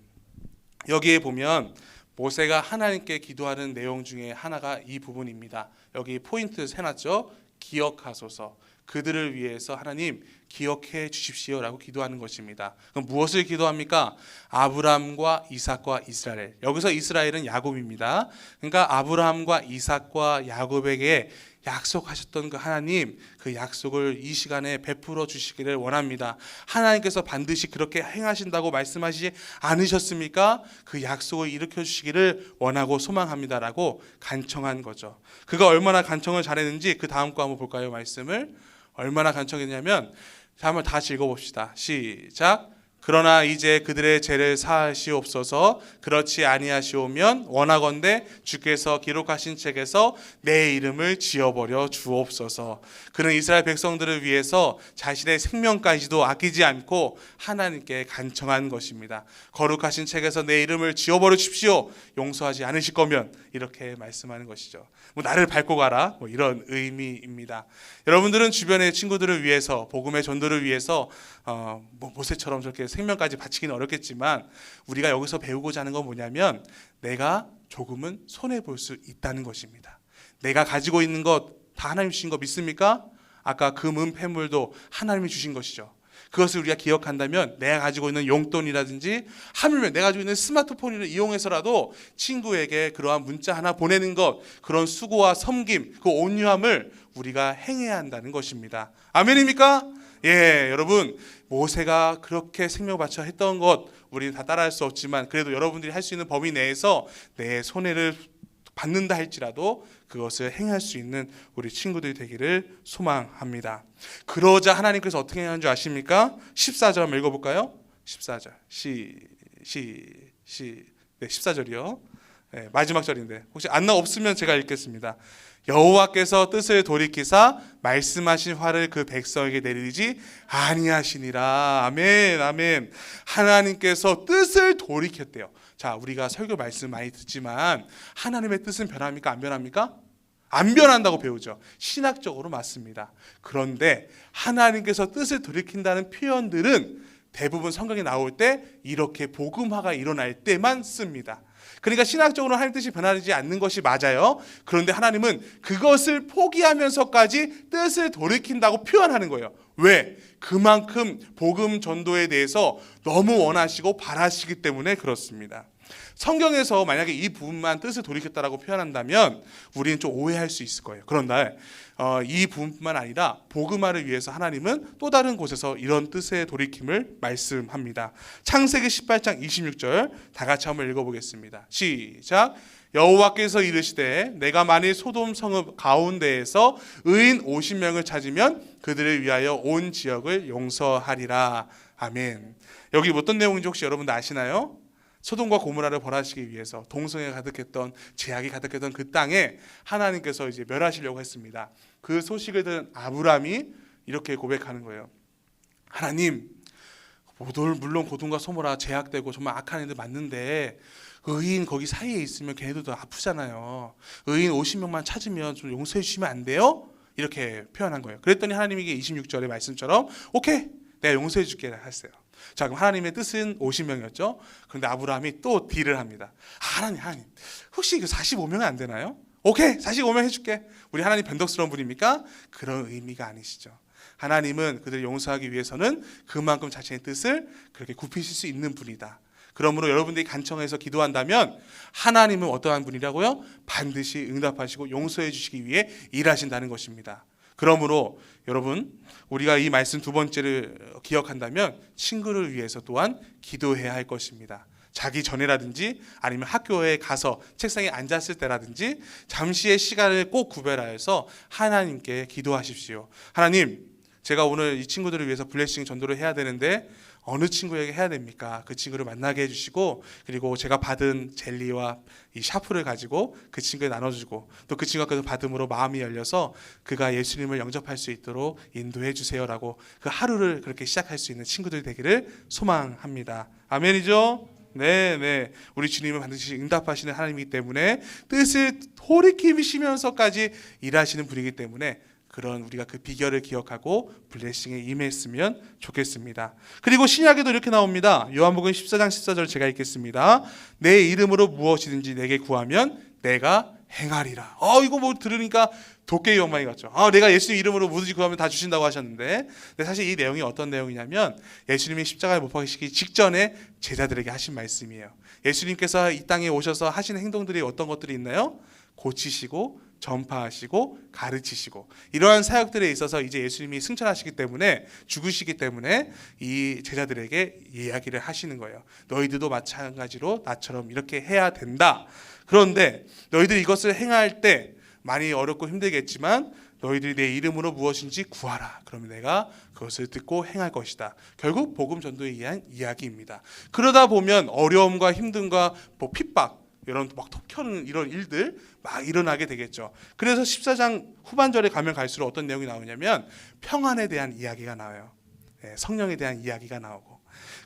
여기에 보면 모세가 하나님께 기도하는 내용 중에 하나가 이 부분입니다. 여기 포인트 해놨죠. 기억하소서. 그들을 위해서 하나님 기억해 주십시오라고 기도하는 것입니다. 그럼 무엇을 기도합니까? 아브라함과 이삭과 이스라엘. 여기서 이스라엘은 야곱입니다. 그러니까 아브라함과 이삭과 야곱에게 약속하셨던 그 하나님, 그 약속을 이 시간에 베풀어 주시기를 원합니다. 하나님께서 반드시 그렇게 행하신다고 말씀하시지 않으셨습니까? 그 약속을 일으켜 주시기를 원하고 소망합니다라고 간청한 거죠. 그가 얼마나 간청을 잘했는지 그 다음 거 한번 볼까요? 말씀을 얼마나 간청했냐면, 자, 한번 다시 읽어봅시다. 시작. 그러나 이제 그들의 죄를 사하시옵소서. 그렇지 아니하시오면 원하건대 주께서 기록하신 책에서 내 이름을 지워버려 주옵소서. 그는 이스라엘 백성들을 위해서 자신의 생명까지도 아끼지 않고 하나님께 간청한 것입니다. 거룩하신 책에서 내 이름을 지워버려 주십시오. 용서하지 않으실 거면, 이렇게 말씀하는 것이죠. 나를 밟고 가라, 이런 의미입니다. 여러분들은 주변의 친구들을 위해서, 복음의 전도를 위해서 모세처럼 저렇게 생명까지 바치기는 어렵겠지만, 우리가 여기서 배우고자 하는 건 뭐냐면, 내가 조금은 손해 볼 수 있다는 것입니다. 내가 가지고 있는 것 다 하나님 주신 거 믿습니까? 아까 금, 은, 폐물도 하나님이 주신 것이죠. 그것을 우리가 기억한다면, 내가 가지고 있는 용돈이라든지 하물며 내가 가지고 있는 스마트폰을 이용해서라도 친구에게 그러한 문자 하나 보내는 것, 그런 수고와 섬김, 그 온유함을 우리가 행해야 한다는 것입니다. 아멘입니까? 예, 여러분, 모세가 그렇게 생명 바쳐 했던 것 우리는 다 따라할 수 없지만, 그래도 여러분들이 할 수 있는 범위 내에서 내 손해를 받는다 할지라도 그것을 행할 수 있는 우리 친구들이 되기를 소망합니다. 그러자 하나님께서 어떻게 행하는 줄 아십니까? 14절 한번 읽어볼까요? 14절 네, 14절이요. 네, 마지막 절인데 혹시 안나 없으면 제가 읽겠습니다. 여호와께서 뜻을 돌이키사 말씀하신 화를 그 백성에게 내리지 아니하시니라. 아멘, 아멘. 하나님께서 뜻을 돌이켰대요. 자, 우리가 설교 말씀 많이 듣지만 하나님의 뜻은 변합니까? 안 변합니까? 안 변한다고 배우죠. 신학적으로 맞습니다. 그런데 하나님께서 뜻을 돌이킨다는 표현들은 대부분 성경에 나올 때 이렇게 복음화가 일어날 때만 씁니다. 그러니까 신학적으로 하나님 뜻이 변하지 않는 것이 맞아요. 그런데 하나님은 그것을 포기하면서까지 뜻을 돌이킨다고 표현하는 거예요. 왜? 그만큼 복음 전도에 대해서 너무 원하시고 바라시기 때문에 그렇습니다. 성경에서 만약에 이 부분만 뜻을 돌이켰다라고 표현한다면 우리는 좀 오해할 수 있을 거예요. 그런데 이 부분뿐만 아니라 복음화를 위해서 하나님은 또 다른 곳에서 이런 뜻의 돌이킴을 말씀합니다. 창세기 18장 26절 다 같이 한번 읽어보겠습니다. 시작. 여호와께서 이르시되 내가 만일 소돔 성읍 가운데에서 의인 50명을 찾으면 그들을 위하여 온 지역을 용서하리라. 아멘. 여기 어떤 내용인지 혹시 여러분들 아시나요? 소돔과 고모라를 벌하시기 위해서 동성애가 가득했던, 죄악이 가득했던 그 땅에 하나님께서 이제 멸하시려고 했습니다. 그 소식을 들은 아브람이 이렇게 고백하는 거예요. 하나님, 물론 고돔과 소모라 죄악되고 정말 악한 애들 맞는데 의인 거기 사이에 있으면 걔네들도 아프잖아요. 의인 50명만 찾으면 좀 용서해 주시면 안 돼요? 이렇게 표현한 거예요. 그랬더니 하나님이 26절의 말씀처럼 오케이, 내가 용서해 줄게 했어요. 자, 그럼 하나님의 뜻은 50명이었죠. 그런데 아브라함이 또 딜을 합니다. 하나님 혹시 45명은 안 되나요? 오케이, 45명 해줄게. 우리 하나님 변덕스러운 분입니까? 그런 의미가 아니시죠. 하나님은 그들을 용서하기 위해서는 그만큼 자신의 뜻을 그렇게 굽히실 수 있는 분이다. 그러므로 여러분들이 간청해서 기도한다면 하나님은 어떠한 분이라고요? 반드시 응답하시고 용서해 주시기 위해 일하신다는 것입니다. 그러므로 여러분, 우리가 이 말씀 두 번째를 기억한다면 친구를 위해서 또한 기도해야 할 것입니다. 자기 전에라든지 아니면 학교에 가서 책상에 앉았을 때라든지 잠시의 시간을 꼭 구별하여서 하나님께 기도하십시오. 하나님, 제가 오늘 이 친구들을 위해서 블레싱 전도를 해야 되는데 어느 친구에게 해야 됩니까? 그 친구를 만나게 해주시고, 그리고 제가 받은 젤리와 이 샤프를 가지고 그 친구에 나눠주고, 또 그 친구가 그 받음으로 마음이 열려서 그가 예수님을 영접할 수 있도록 인도해 주세요라고 그 하루를 그렇게 시작할 수 있는 친구들이 되기를 소망합니다. 아멘이죠? 네. 우리 주님은 반드시 응답하시는 하나님이기 때문에 뜻을 돌이키시면서까지 일하시는 분이기 때문에 그런 우리가 그 비결을 기억하고 블레싱에 임했으면 좋겠습니다. 그리고 신약에도 이렇게 나옵니다. 요한복음 14장 14절 제가 읽겠습니다. 내 이름으로 무엇이든지 내게 구하면 내가 행하리라. 이거 뭐 들으니까 도깨비 영망이 같죠. 내가 예수님 이름으로 뭐든지 구하면 다 주신다고 하셨는데, 근데 사실 이 내용이 어떤 내용이냐면 예수님이 십자가에 못 박히시기 직전에 제자들에게 하신 말씀이에요. 예수님께서 이 땅에 오셔서 하신 행동들이 어떤 것들이 있나요? 고치시고 전파하시고 가르치시고, 이러한 사역들에 있어서 이제 예수님이 승천하시기 때문에, 죽으시기 때문에 이 제자들에게 이야기를 하시는 거예요. 너희들도 마찬가지로 나처럼 이렇게 해야 된다. 그런데 너희들이 이것을 행할 때 많이 어렵고 힘들겠지만 너희들이 내 이름으로 무엇인지 구하라. 그러면 내가 그것을 듣고 행할 것이다. 결국 복음 전도에 의한 이야기입니다. 그러다 보면 어려움과 힘듦과 뭐 핍박 이런 막 톡 켜는 이런 일들 막 일어나게 되겠죠. 그래서 14장 후반절에 가면 갈수록 어떤 내용이 나오냐면 평안에 대한 이야기가 나와요. 성령에 대한 이야기가 나오고.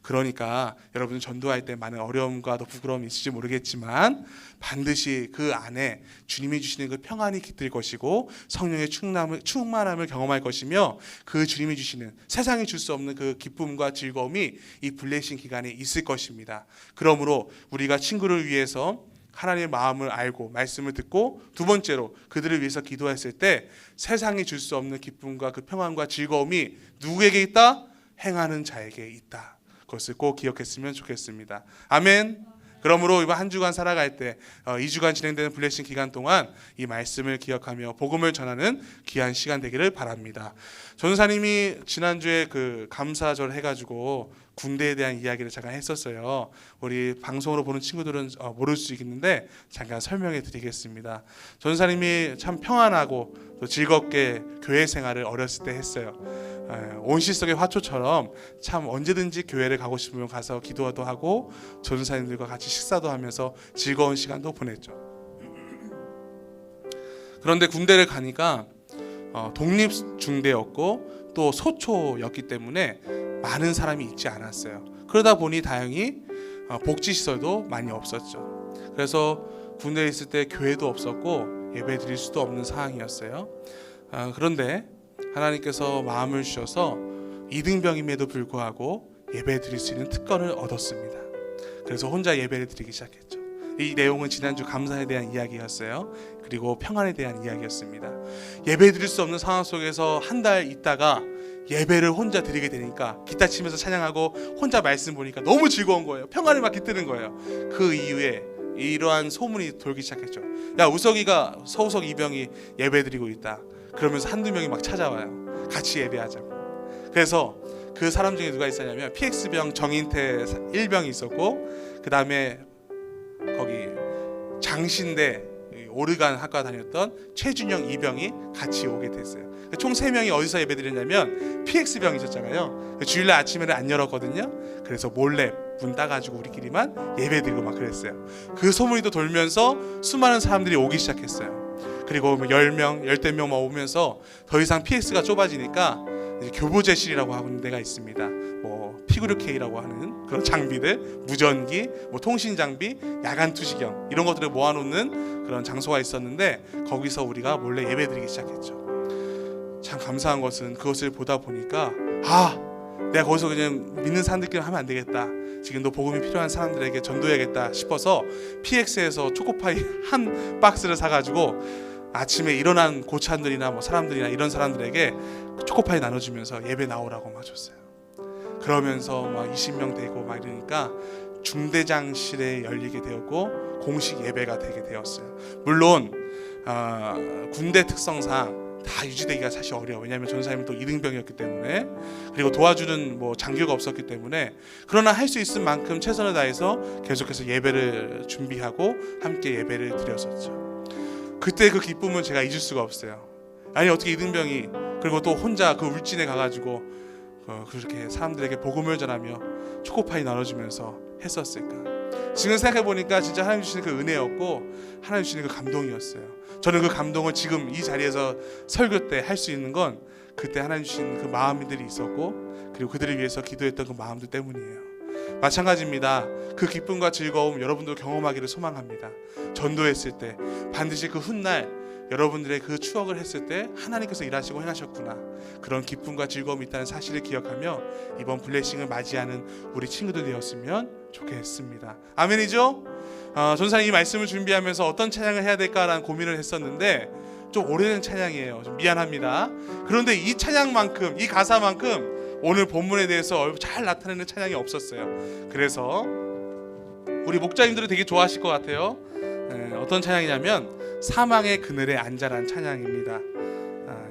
그러니까 여러분 전도할 때 많은 어려움과 또 부끄러움이 있을지 모르겠지만 반드시 그 안에 주님이 주시는 그 평안이 깃들 것이고 성령의 충만함을 경험할 것이며 그 주님이 주시는 세상이 줄 수 없는 그 기쁨과 즐거움이 이 블레싱 기간에 있을 것입니다. 그러므로 우리가 친구를 위해서 하나님의 마음을 알고 말씀을 듣고 두 번째로 그들을 위해서 기도했을 때 세상이 줄 수 없는 기쁨과 그 평안과 즐거움이 누구에게 있다? 행하는 자에게 있다. 그것을 꼭 기억했으면 좋겠습니다. 아멘. 그러므로 이번 한 주간 살아갈 때 2주간 진행되는 블레싱 기간 동안 이 말씀을 기억하며 복음을 전하는 귀한 시간 되기를 바랍니다. 전사님이 지난주에 그 감사절 해가지고 군대에 대한 이야기를 잠깐 했었어요. 우리 방송으로 보는 친구들은 모를 수 있겠는데 잠깐 설명해 드리겠습니다. 전사님이 참 평안하고 또 즐겁게 교회 생활을 어렸을 때 했어요. 온실속의 화초처럼 참 언제든지 교회를 가고 싶으면 가서 기도도 하고 전사님들과 같이 식사도 하면서 즐거운 시간도 보냈죠. 그런데 군대를 가니까 독립중대였고 또 소초였기 때문에 많은 사람이 있지 않았어요. 그러다 보니 다행히 복지시설도 많이 없었죠. 그래서 군대에 있을 때 교회도 없었고 예배 드릴 수도 없는 상황이었어요. 그런데 하나님께서 마음을 주셔서 이등병임에도 불구하고 예배 드릴 수 있는 특권을 얻었습니다. 그래서 혼자 예배를 드리기 시작했죠. 이 내용은 지난주 감사에 대한 이야기였어요. 그리고 평안에 대한 이야기였습니다. 예배 드릴 수 없는 상황 속에서 한 달 있다가 예배를 혼자 드리게 되니까 기타 치면서 찬양하고 혼자 말씀 보니까 너무 즐거운 거예요. 평안이 막 깃드는 거예요. 그 이후에 이러한 소문이 돌기 시작했죠. 야, 우석이가 서우석 이병이 예배 드리고 있다. 그러면서 한두 명이 막 찾아와요. 같이 예배하자고. 그래서 그 사람 중에 누가 있었냐면 PX병 정인태 1병이 있었고 그 다음에 거기 장신대 오르간 학과 다녔던 최준영 2병이 같이 오게 됐어요. 총 3명이 어디서 예배드렸냐면 PX병 있었잖아요. 주일날 아침에는 안 열었거든요. 그래서 몰래 문 따가지고 우리끼리만 예배드리고 막 그랬어요. 그 소문이 또 돌면서 수많은 사람들이 오기 시작했어요. 그리고 10명, 10명 오면서 더 이상 PX가 좁아지니까 이제 교보제실이라고 하는 데가 있습니다. 뭐 피그루케이라고 하는 그런 장비들, 무전기, 뭐 통신 장비, 야간 투시경 이런 것들을 모아놓는 그런 장소가 있었는데 거기서 우리가 몰래 예배드리기 시작했죠. 참 감사한 것은 그것을 보다 보니까 내가 거기서 그냥 믿는 사람들끼리 하면 안 되겠다. 지금도 복음이 필요한 사람들에게 전도해야겠다 싶어서 PX에서 초코파이 한 박스를 사가지고 아침에 일어난 고참들이나 뭐 사람들이나 이런 사람들에게 초코파이 나눠주면서 예배 나오라고 막 줬어요. 그러면서 막 20명 되고 막 이러니까 중대장실에 열리게 되었고 공식 예배가 되게 되었어요. 물론 군대 특성상 다 유지되기가 사실 어려워. 왜냐하면 전사님은 또 이등병이었기 때문에 그리고 도와주는 뭐 장교가 없었기 때문에 그러나 할 수 있을 만큼 최선을 다해서 계속해서 예배를 준비하고 함께 예배를 드렸었죠. 그때 그 기쁨은 제가 잊을 수가 없어요. 아니 어떻게 이등병이 그리고 또 혼자 그 울진에 가가지고 그렇게 사람들에게 복음을 전하며 초코파이 나눠주면서 했었을까. 지금 생각해보니까 진짜 하나님 주시는 그 은혜였고 하나님 주시는 그 감동이었어요. 저는 그 감동을 지금 이 자리에서 설교 때 할 수 있는 건 그때 하나님 주신 그 마음들이 있었고 그리고 그들을 위해서 기도했던 그 마음들 때문이에요. 마찬가지입니다. 그 기쁨과 즐거움 여러분도 경험하기를 소망합니다. 전도했을 때 반드시 그 훗날 여러분들의 그 추억을 했을 때 하나님께서 일하시고 행하셨구나. 그런 기쁨과 즐거움이 있다는 사실을 기억하며 이번 블레싱을 맞이하는 우리 친구들 되었으면 좋겠습니다. 아멘이죠? 전사님 이 말씀을 준비하면서 어떤 찬양을 해야 될까라는 고민을 했었는데 좀 오래된 찬양이에요. 좀 미안합니다. 그런데 이 찬양만큼 이 가사만큼 오늘 본문에 대해서 잘 나타내는 찬양이 없었어요. 그래서 우리 목자님들은 되게 좋아하실 것 같아요. 어떤 찬양이냐면 사망의 그늘에 앉아란 찬양입니다.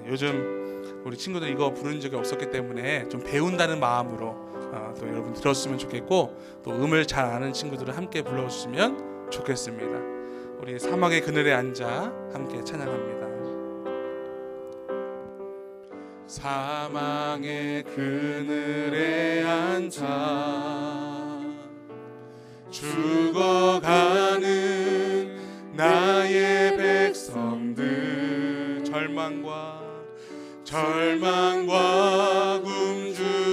요즘 우리 친구들 이거 부른 적이 없었기 때문에 좀 배운다는 마음으로 또 여러분 들었으면 좋겠고 또 음을 잘 아는 친구들은 함께 불러주시면 좋겠습니다. 우리 사막의 그늘에 앉아 함께 찬양합니다. 사망의 그늘에 앉아 죽어가는 나의 백성들 절망과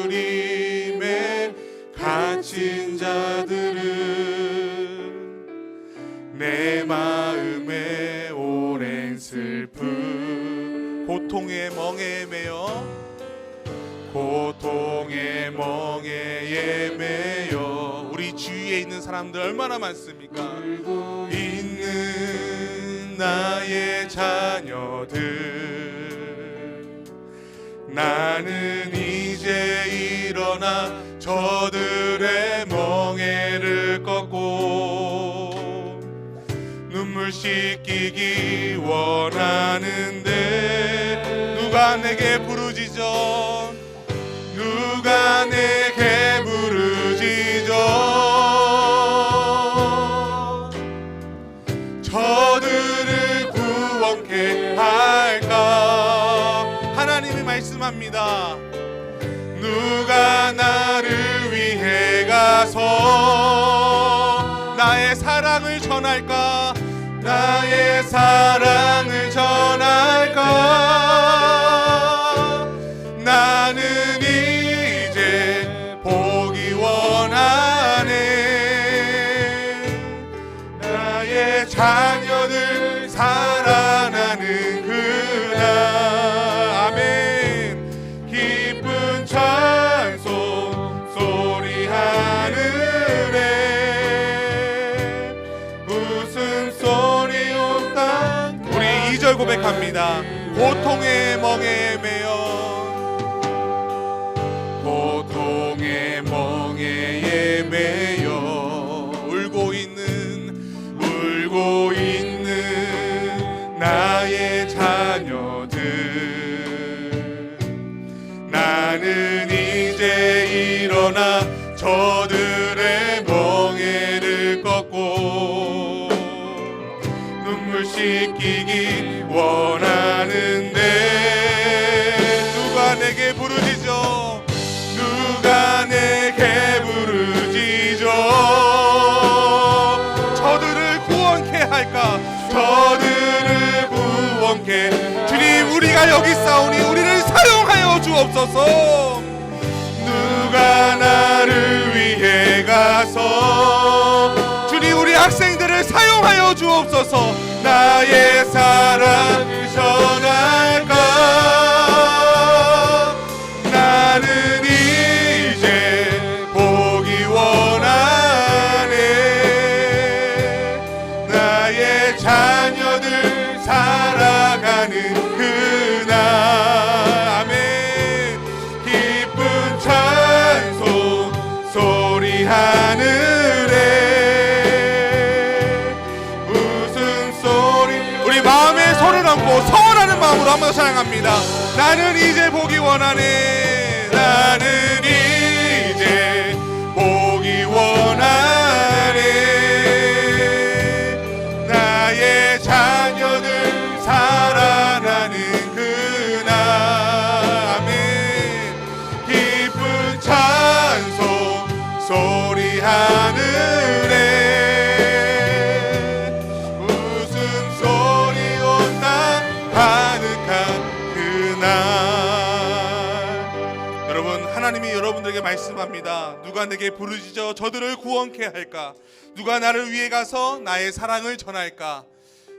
굶주림에 갇힌 자들은 내 마음에 오랜 슬픔 고통의 멍에 매여 우리 주위에 있는 사람들 얼마나 많습니까? 있는 나의 자녀들 나는 이제 일어나 저들의 멍에를 꺾고 눈물 씻기기 원하는데 누가 내게 부르짖어 누가 내게 부르짖어 저들을 구원케 할까 하나님이 말씀합니다. 누가 나를 위해 가서 나의 사랑을 전할까 나의 사랑을 전할까 나는 이제 보기 원하네 나의 자녀들 살아나는 그날 아멘 기쁜 찬송 소리 하늘에 웃음소리 온 땅 우리 2절 고백합니다. 고통의 멍에 매여 울고 있는 나의 자녀들 나는 이제 일어나 저들의 멍에를 꺾고 눈물 씻기기 원하는데 누가 내게 부르짖어 누가 내게 부르짖어 저들을 구원케 할까 저들을 구원케 주님 우리가 여기 있사오니 우리를 사용하여 주옵소서 누가 나를 위해 가서 주님 우리 학생들을 사용하여 주옵소서 나의 사랑을 전할까 나는 이제 보기 원하네 나의 자녀들 살아가는 그날 아멘 기쁜 찬송 소리 하늘에 웃음소리 우리 마음에 손을 얹고 서원하는 마음으로 한번 찬양합니다. 나는 이제 보기 원하네 나는 이제 보기 원하네 나의 자녀들 살아나는 그날 아멘 기쁜 찬송 소리 하늘에 웃음소리 온 땅 가득한 그날 여러분 하나님이 여러분들에게 말씀합니다. 누가 내게 부르짖어 저들을 구원케 할까 누가 나를 위해 가서 나의 사랑을 전할까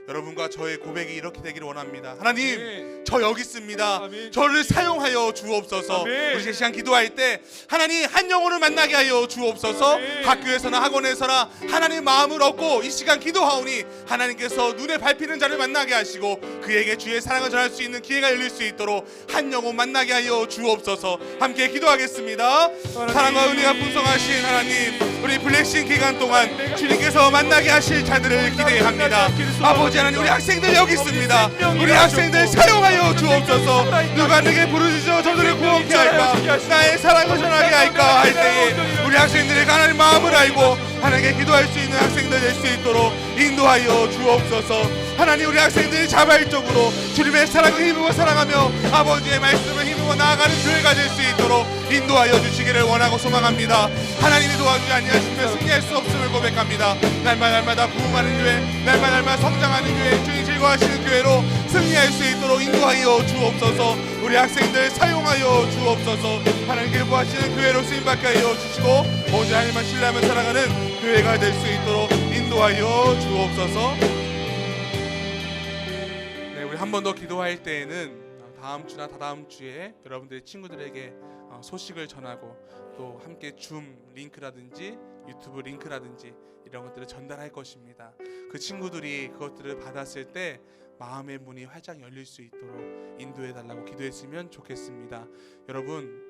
여러분과 저의 고백이 이렇게 되기를 원합니다. 하나님 아멘. 저 여기 있습니다. 아멘. 저를 사용하여 주옵소서. 아멘. 우리 이 시간 기도할 때 하나님 한 영혼을 만나게 하여 주옵소서. 아멘. 학교에서나 학원에서나 하나님 마음을 얻고 이 시간 기도하오니 하나님께서 눈에 밟히는 자를 만나게 하시고 그에게 주의 사랑을 전할 수 있는 기회가 열릴 수 있도록 한 영혼 만나게 하여 주옵소서. 함께 기도하겠습니다. 사랑과 은혜가 풍성하신 하나님 우리 블랙싱 기간 동안 주님께서 만나게 하실 자들을 기대합니다. 아버지 하나님 우리 학생들 여기 있습니다. 우리 학생들 사용하여 주옵소서. 누가 내게 부르짖어 저들을 구원케 할까 나의 사랑을 전하게 할까 할 때에 우리 학생들의 하나님 마음을 알고 하나님께 기도할 수 있는 학생들 될 수 있도록 인도하여 주옵소서. 하나님 우리 학생들이 자발적으로 주님의 사랑을 힘입어 사랑하며 아버지의 말씀을 힘입어 앞으로 나아가는 교회가 될 수 있도록 인도하여 주시기를 원하고 소망합니다. 하나님이 도와주지 아니하시면 승리할 수 없음을 고백합니다. 날마다 부흥하는 교회, 날마다 성장하는 교회, 주님 즐거워하시는 교회로 승리할 수 있도록 인도하여 주옵소서. 우리 학생들 사용하여 주옵소서. 하나님 기뻐하시는 교회로 쓰임받게 하여 주시고 오직 하나님만 신뢰하며 살아가는 교회가 될 수 있도록 인도하여 주옵소서. 네, 우리 한 번 더 기도할 때에는 다음 주나 다다음 주에 여러분들의 친구들에게 소식을 전하고 또 함께 줌 링크라든지 유튜브 링크라든지 이런 것들을 전달할 것입니다. 그 친구들이 그것들을 받았을 때 마음의 문이 활짝 열릴 수 있도록 인도해 달라고 기도했으면 좋겠습니다. 여러분,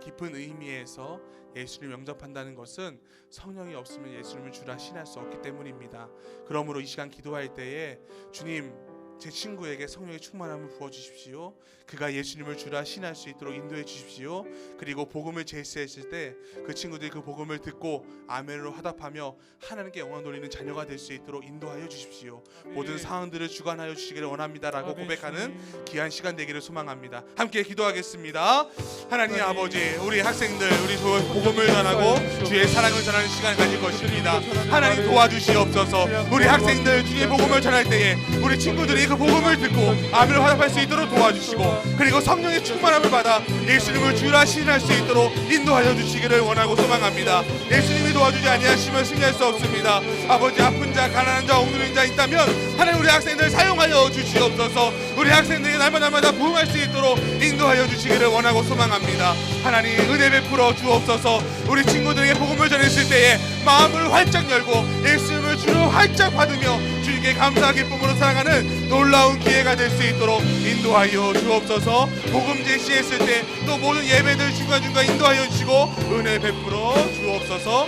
깊은 의미에서 예수를 영접한다는 것은 성령이 없으면 예수님을 주라 신할 수 없기 때문입니다. 그러므로 이 시간 기도할 때에 주님, 제 친구에게 성령의 충만함을 부어주십시오. 그가 예수님을 주라 신할 수 있도록 인도해 주십시오. 그리고 복음을 제시했을 때 그 친구들이 그 복음을 듣고 아멘으로 화답하며 하나님께 영광 돌리는 자녀가 될 수 있도록 인도하여 주십시오. 모든 상황들을 주관하여 주시기를 원합니다라고 고백하는 귀한 시간 되기를 소망합니다. 함께 기도하겠습니다. 하나님 아버지, 우리 학생들 우리 복음을 전하고 주의 사랑을 전하는 시간을 가질 것입니다. 하나님 도와주시옵소서. 우리 학생들 주의 복음을 전할 때에 우리 친구들이 그 복음을 듣고 아멘으로 화답할 수 있도록 도와주시고 그리고 성령의 충만함을 받아 예수님을 주라 신할 수 있도록 인도하여 주시기를 원하고 소망합니다. 예수님이 도와주지 아니하시면 승리할 수 없습니다. 아버지, 아픈 자, 가난한 자, 억누른 자 있다면 하나님 우리 학생들 사용하여 주시옵소서. 우리 학생들이 날마다 부흥할 수 있도록 인도하여 주시기를 원하고 소망합니다. 하나님 은혜 베풀어 주옵소서. 우리 친구들에게 복음을 전했을 때에 마음을 활짝 열고 예수님을 주로 활짝 받으며 주님께 감사 기쁨으로 살아가는 놀라운 기회가 될 수 있도록 인도하여 주옵소서. 복음 제시했을 때 또 모든 예배들 중간중간 인도하여 주시고 은혜 베풀어 주옵소서.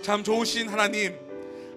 참 좋으신 하나님,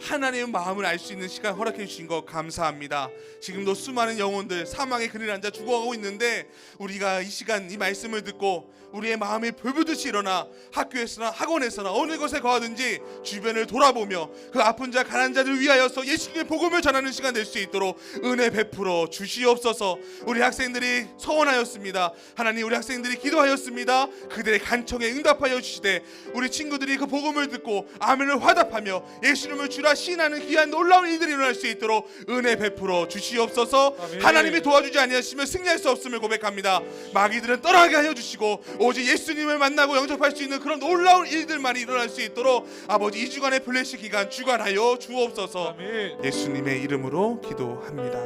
하나님의 마음을 알 수 있는 시간 허락해 주신 것 감사합니다. 지금도 수많은 영혼들 사망의 그늘 앉아 죽어가고 있는데 우리가 이 시간 이 말씀을 듣고 우리의 마음이 불부듯이 일어나 학교에서나 학원에서나 어느 곳에 가든지 주변을 돌아보며 그 아픈 자 가난한 자를 위하여서 예수님의 복음을 전하는 시간 될 수 있도록 은혜 베풀어 주시옵소서. 우리 학생들이 서원하였습니다. 하나님, 우리 학생들이 기도하였습니다. 그들의 간청에 응답하여 주시되 우리 친구들이 그 복음을 듣고 아멘을 화답하며 예수님을 주라 신하는 귀한 놀라운 일들이 일어날 수 있도록 은혜 베풀어 주시옵소서. 아멘. 하나님이 도와주지 아니하시면 승리할 수 없음을 고백합니다. 마귀들은 떠나게 하여 주시고 오직 예수님을 만나고 영접할 수 있는 그런 놀라운 일들만이 일어날 수 있도록 아버지 2주간의 블레시 기간 주관하여 주옵소서. 아멘. 예수님의 이름으로 기도합니다.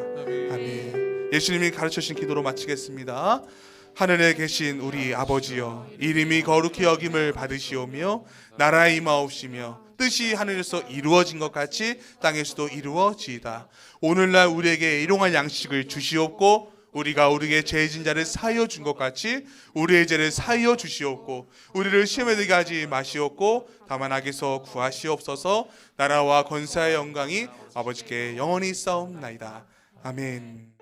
아멘. 예수님이 가르쳐 주신 기도로 마치겠습니다. 하늘에 계신 우리 아버지여, 이름이 거룩히 여김을 받으시오며 나라에 임하옵시며 뜻이 하늘에서 이루어진 것 같이 땅에서도 이루어지이다. 오늘날 우리에게 일용할 양식을 주시옵고 우리가 우리에게 죄진 자를 사하여 준 것 같이 우리의 죄를 사하여 주시옵고 우리를 시험에 들게 하지 마시옵고 다만 악에서 구하시옵소서. 나라와 권세와 영광이 아버지께 영원히 있사옵나이다. 아멘.